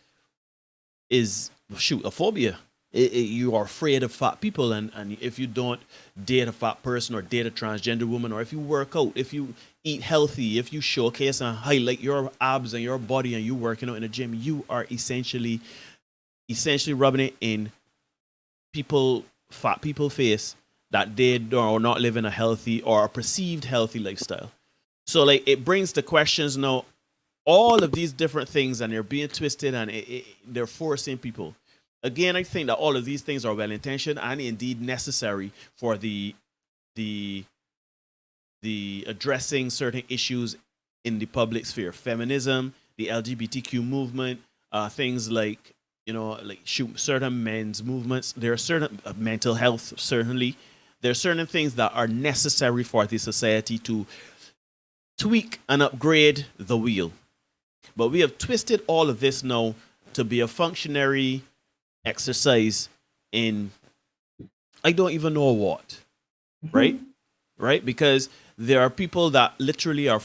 a phobia. You are afraid of fat people, and if you don't date a fat person or date a transgender woman, or if you work out, if you eat healthy, if you showcase and highlight your abs and your body and you working out in a gym, you are essentially rubbing it in fat people face that they are not living a healthy or a perceived healthy lifestyle. So like it brings the questions now, all of these different things, and they're being twisted, and they're forcing people. Again, I think that all of these things are well intentioned and indeed necessary for the addressing certain issues in the public sphere. Feminism, the LGBTQ movement, things like, you know, like certain men's movements. There are certain mental health, certainly. There are certain things that are necessary for the society to tweak and upgrade the wheel. But we have twisted all of this now to be a functionary exercise in I don't even know what, right? Right? Because there are people that literally are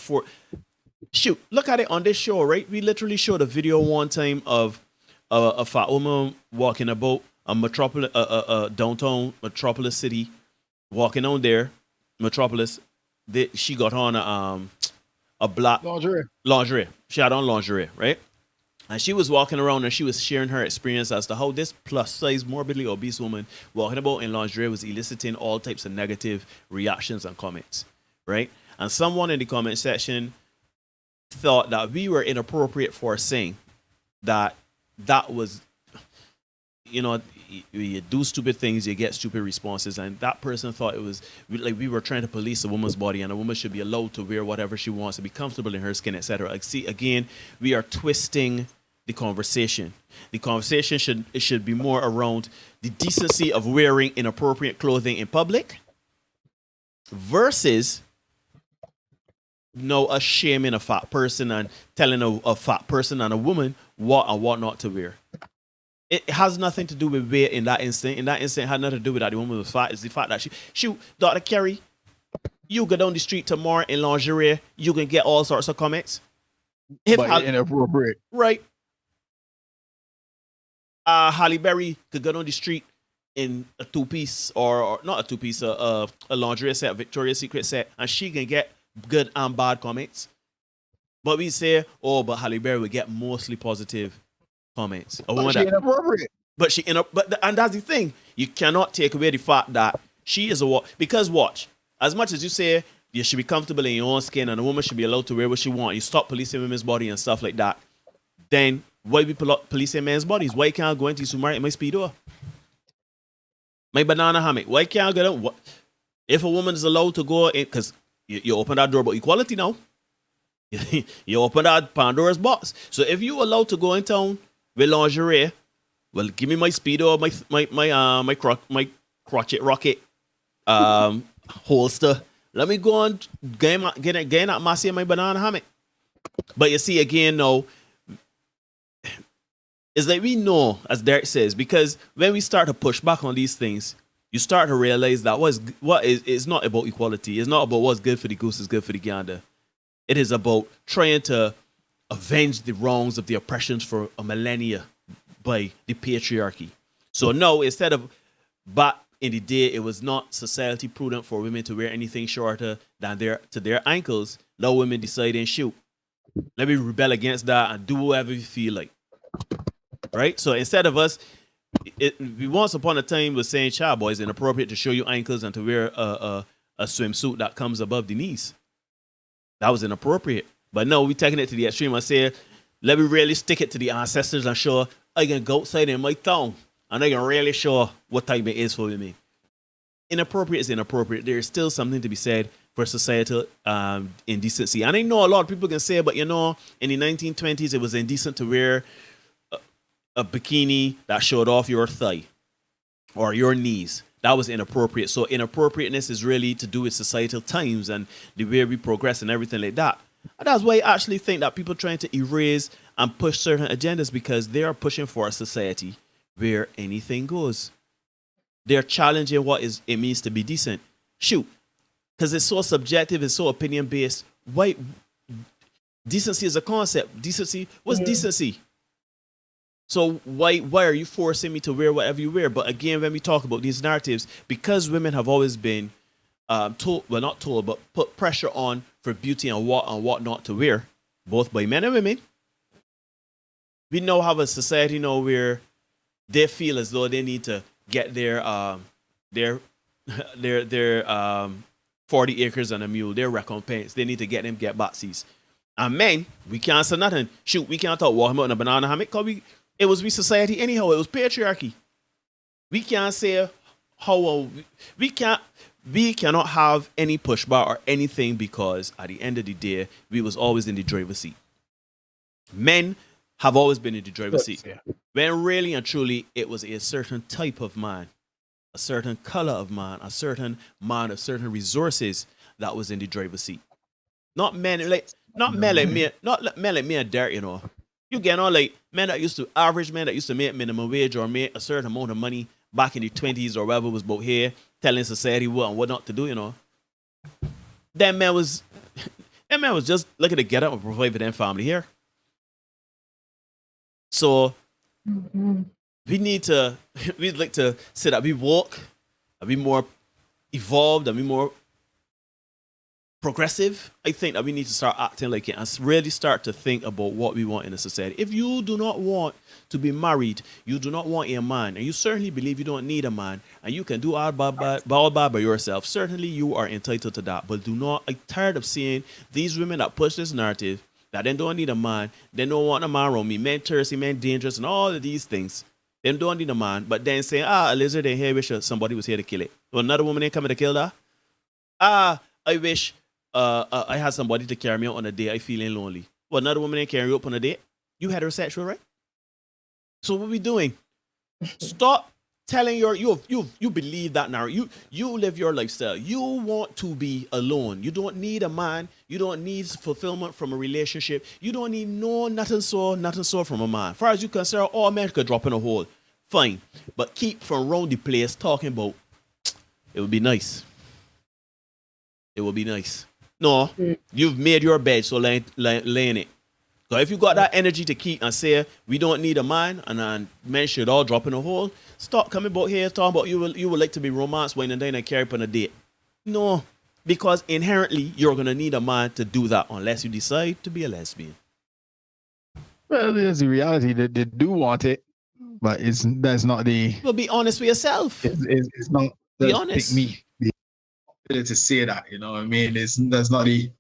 look at it on this show, right? We literally showed a video one time of a fat woman walking about a downtown metropolis city, walking on there, metropolis. She got on a black lingerie. She had on lingerie, right? And she was walking around and she was sharing her experience as to how this plus size morbidly obese woman walking about in lingerie was eliciting all types of negative reactions and comments, right? And someone in the comment section thought that we were inappropriate for saying that was, you know, you do stupid things, you get stupid responses. And that person thought it was like we were trying to police a woman's body, and a woman should be allowed to wear whatever she wants to be comfortable in her skin, etc. Like, see, again, we are twisting the conversation. The conversation should be more around the decency of wearing inappropriate clothing in public versus us shaming a fat person and telling a fat person and a woman what and what not to wear. It has nothing to do with weight in that instant. In that instant, it had nothing to do with that the woman was fat. It's the fact that she Dr. Kerry, you go down the street tomorrow in lingerie, you can get all sorts of comments. But inappropriate. Right. Halle Berry could go down the street in a two-piece or not a two-piece, a lingerie set, a Victoria's Secret set, and she can get good and bad comments. But we say, but Halle Berry would get mostly positive comments. Inappropriate. And that's the thing. You cannot take away the fact that she is because watch, as much as you say you should be comfortable in your own skin and a woman should be allowed to wear what she wants, you stop policing women's body and stuff like that, then why we policing men's bodies? Why can't I go into the supermarket in my Speedo? My banana hammock. Why can't I go down? If a woman is allowed to go in, because you open that door about equality now. You open that Pandora's box. So if you allowed to go in town with lingerie, well, give me my Speedo, my crotchet rocket holster. Let me go and get that massy in my banana hammock. But you see, again, no, it's like we know, as Derek says, because when we start to push back on these things, you start to realize that it's not about equality. It's not about what's good for the goose is good for the gander. It is about trying to avenge the wrongs of the oppressions for a millennia by the patriarchy. So no, instead of back in the day, it was not society prudent for women to wear anything shorter than their ankles. Now women decide and shoot. Let me rebel against that and do whatever you feel like. Right? So instead of us, we once upon a time was saying, child boy, it's inappropriate to show you ankles and to wear a swimsuit that comes above the knees. That was inappropriate. But no, we taking it to the extreme. I say, let me really stick it to the ancestors and show I can go outside in my thong and I can really show what time it is for me. Inappropriate is inappropriate. There is still something to be said for societal indecency. And I know a lot of people can say, but in the 1920s, it was indecent to wear a bikini that showed off your thigh. or your knees. That was inappropriate. So inappropriateness is really to do with societal times and the way we progress and everything like that. And that's why I actually think that people trying to erase and push certain agendas because they are pushing for a society where anything goes. They're challenging what it means to be decent. Shoot, because it's so subjective, it's so opinion based. Why decency is a concept? Decency, what's decency? So why are you forcing me to wear whatever you wear? But again, when we talk about these narratives, because women have always been told, well, not told, but put pressure on for beauty and what not to wear, both by men and women. We now have a society now where they feel as though they need to get their 40 acres and a mule, their recompense. They need to get backsies. And men, we can't say nothing. Shoot, we can't talk walk him out in a banana hammock because it was we society anyhow. It was patriarchy. We can't say how we cannot have any pushback or anything because at the end of the day, we was always in the driver's seat. Men have always been in the driver's seat. Yeah. When really and truly, it was a certain type of man, a certain color of man, a certain man of certain resources that was in the driver's seat. Not men like me, not men like me and Derek, you know. You get on like men that used to average men that used to make minimum wage or make a certain amount of money back in the 20s or whatever was about here, telling society what and what not to do, you know. That man was just looking to get up and provide for them family here. So we'd like to say that we walk and be more evolved and be more progressive. I think that we need to start acting like it and really start to think about what we want in a society. If you do not want to be married, you do not want a man, and you certainly believe you don't need a man, and you can do all by yourself, certainly you are entitled to that. But do not, I'm tired of seeing these women that push this narrative that they don't need a man, they don't want a man around me, men thirsty, men dangerous, and all of these things. They don't need a man, but then saying, a lizard ain't here, wish somebody was here to kill it. Well, another woman ain't coming to kill that. I wish I had somebody to carry me out on a date. I feeling lonely. Well, another woman ain't carrying you up on a date. You heterosexual, right? So what we doing? Stop telling you believe that now. You live your lifestyle. You want to be alone. You don't need a man. You don't need fulfillment from a relationship. You don't need nothing so from a man. As far as you concerned, all men could drop in a hole. Fine. But keep from around the place talking about it would be nice. It would be nice. No, you've made your bed, so lay in it. So if you got that energy to keep and say we don't need a man and men should all drop in a hole, stop coming about here talking about you would like to be romance when and then and carry up on a date. No, because inherently you're gonna need a man to do that unless you decide to be a lesbian. Well, there's the reality that they do want it, but that's not the. Well, be honest with yourself. It's not. Be honest. Pick me. To say that, you know what I mean? That's not the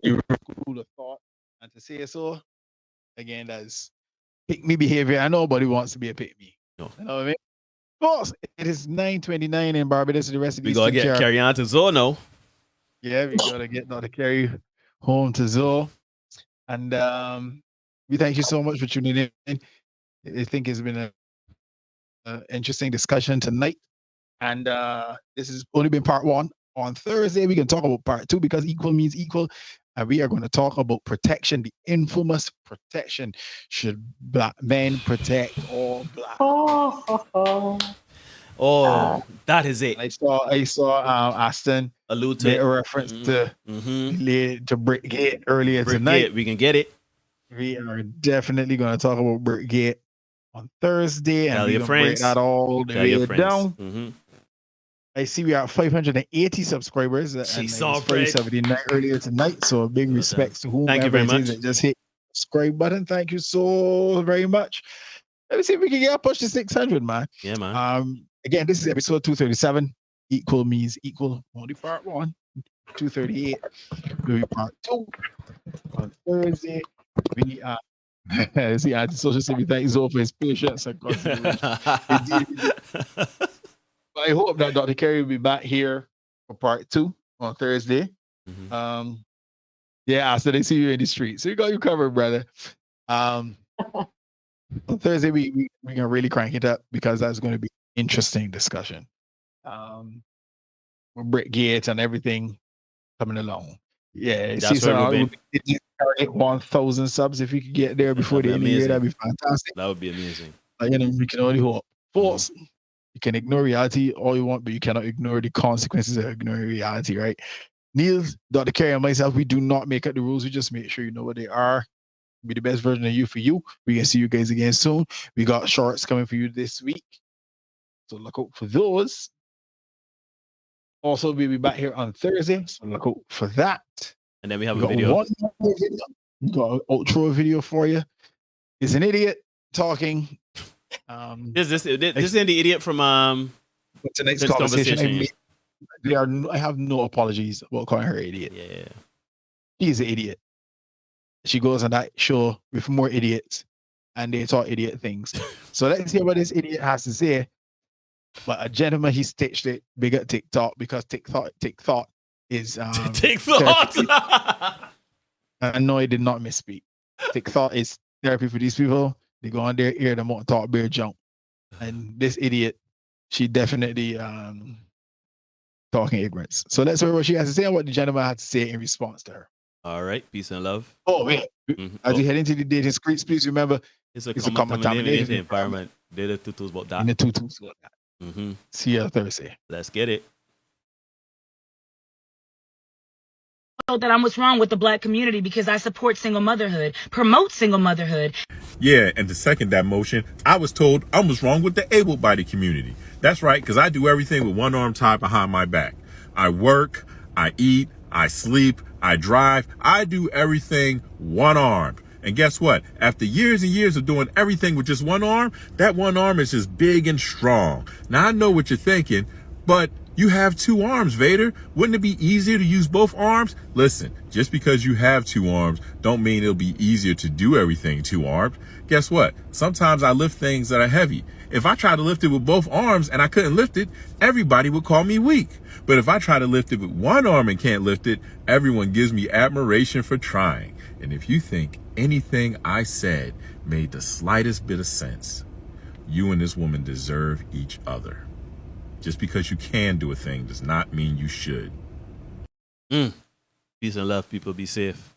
rule of thought. And to say so, again, that's pick me behavior. And nobody wants to be a pick me. No. You know what I mean? Of course, it is 9:29 in Barbados. The rest of we gotta get carry on to Zoe now. Yeah, we gotta get now to carry home to Zoe. And we thank you so much for tuning in. I think it's been an interesting discussion tonight. And this has only been part one. On Thursday, we can talk about part two because equal means equal. And we are going to talk about protection, the infamous protection. Should black men protect all black? That is it. I saw Aston allude to make a reference to Brickgate earlier tonight. We can get it. We are definitely going to talk about Brickgate on Thursday, and we're going to break that all the way down. I see we are 580 subscribers. She's so 579 earlier tonight. So big respects to whom. Thank you very much. Just hit the subscribe button. Thank you so very much. Let me see if we can get push to 600, man. Yeah, man. Again, this is episode 237. Equal means equal. Only part one. 238. Will be part two on Thursday. We see anti-social say we thank Zoe for his patience and consideration. I hope that Dr. Kerry will be back here for part two on Thursday. Yeah, so they see you in the street. So you got you covered, brother. On Thursday, we can really crank it up because that's going to be interesting discussion. With Brett Gates and everything coming along. Yeah, That's where we'll be. 1,000 subs if we could get there before the end of the year. That'd be fantastic. That would be amazing. You know, we can only hope. Folks, you can ignore reality all you want, but you cannot ignore the consequences of ignoring reality, right? Niels, Dr. Carey, and myself, we do not make up the rules. We just make sure you know what they are. Be the best version of you for you. We can see you guys again soon. We got shorts coming for you this week. So look out for those. Also, we'll be back here on Thursday. So look out for that. And then we have a video. One more video. We got an outro video for you. It's an idiot talking. This is the idiot from what's the next conversation? I have no apologies about calling her idiot. Yeah. She's an idiot. She goes on that show with more idiots and they talk idiot things. So let's hear what this idiot has to say. But a gentleman, he stitched it big at TikTok because TikTok is TikTok. I know he did not misspeak. TikTok is therapy for these people. They go on their ear, they want to talk bear jump. And this idiot, she definitely talking ignorance. So let's hear what she has to say and what the gentleman had to say in response to her. All right, peace and love. Oh, wait. As we head into the dating streets, please remember it's a contaminated environment. They're the tutus about that. The tutus about that. See you Thursday. Let's get it. That I'm what's wrong with the black community because I support single motherhood, promote single motherhood. Yeah, and to second that motion, I was told I was wrong with the able-bodied community. That's right, because I do everything with one arm tied behind my back. I work, I eat, I sleep, I drive. I do everything one-armed. And guess what? After years and years of doing everything with just one arm, that one arm is just big and strong. Now, I know what you're thinking, but you have two arms, Vader. Wouldn't it be easier to use both arms? Listen, just because you have two arms don't mean it'll be easier to do everything two-armed. Guess what? Sometimes I lift things that are heavy. If I try to lift it with both arms and I couldn't lift it, everybody would call me weak. But if I try to lift it with one arm and can't lift it, everyone gives me admiration for trying. And if you think anything I said made the slightest bit of sense, you and this woman deserve each other. Just because you can do a thing does not mean you should. Peace and love, people. Be safe.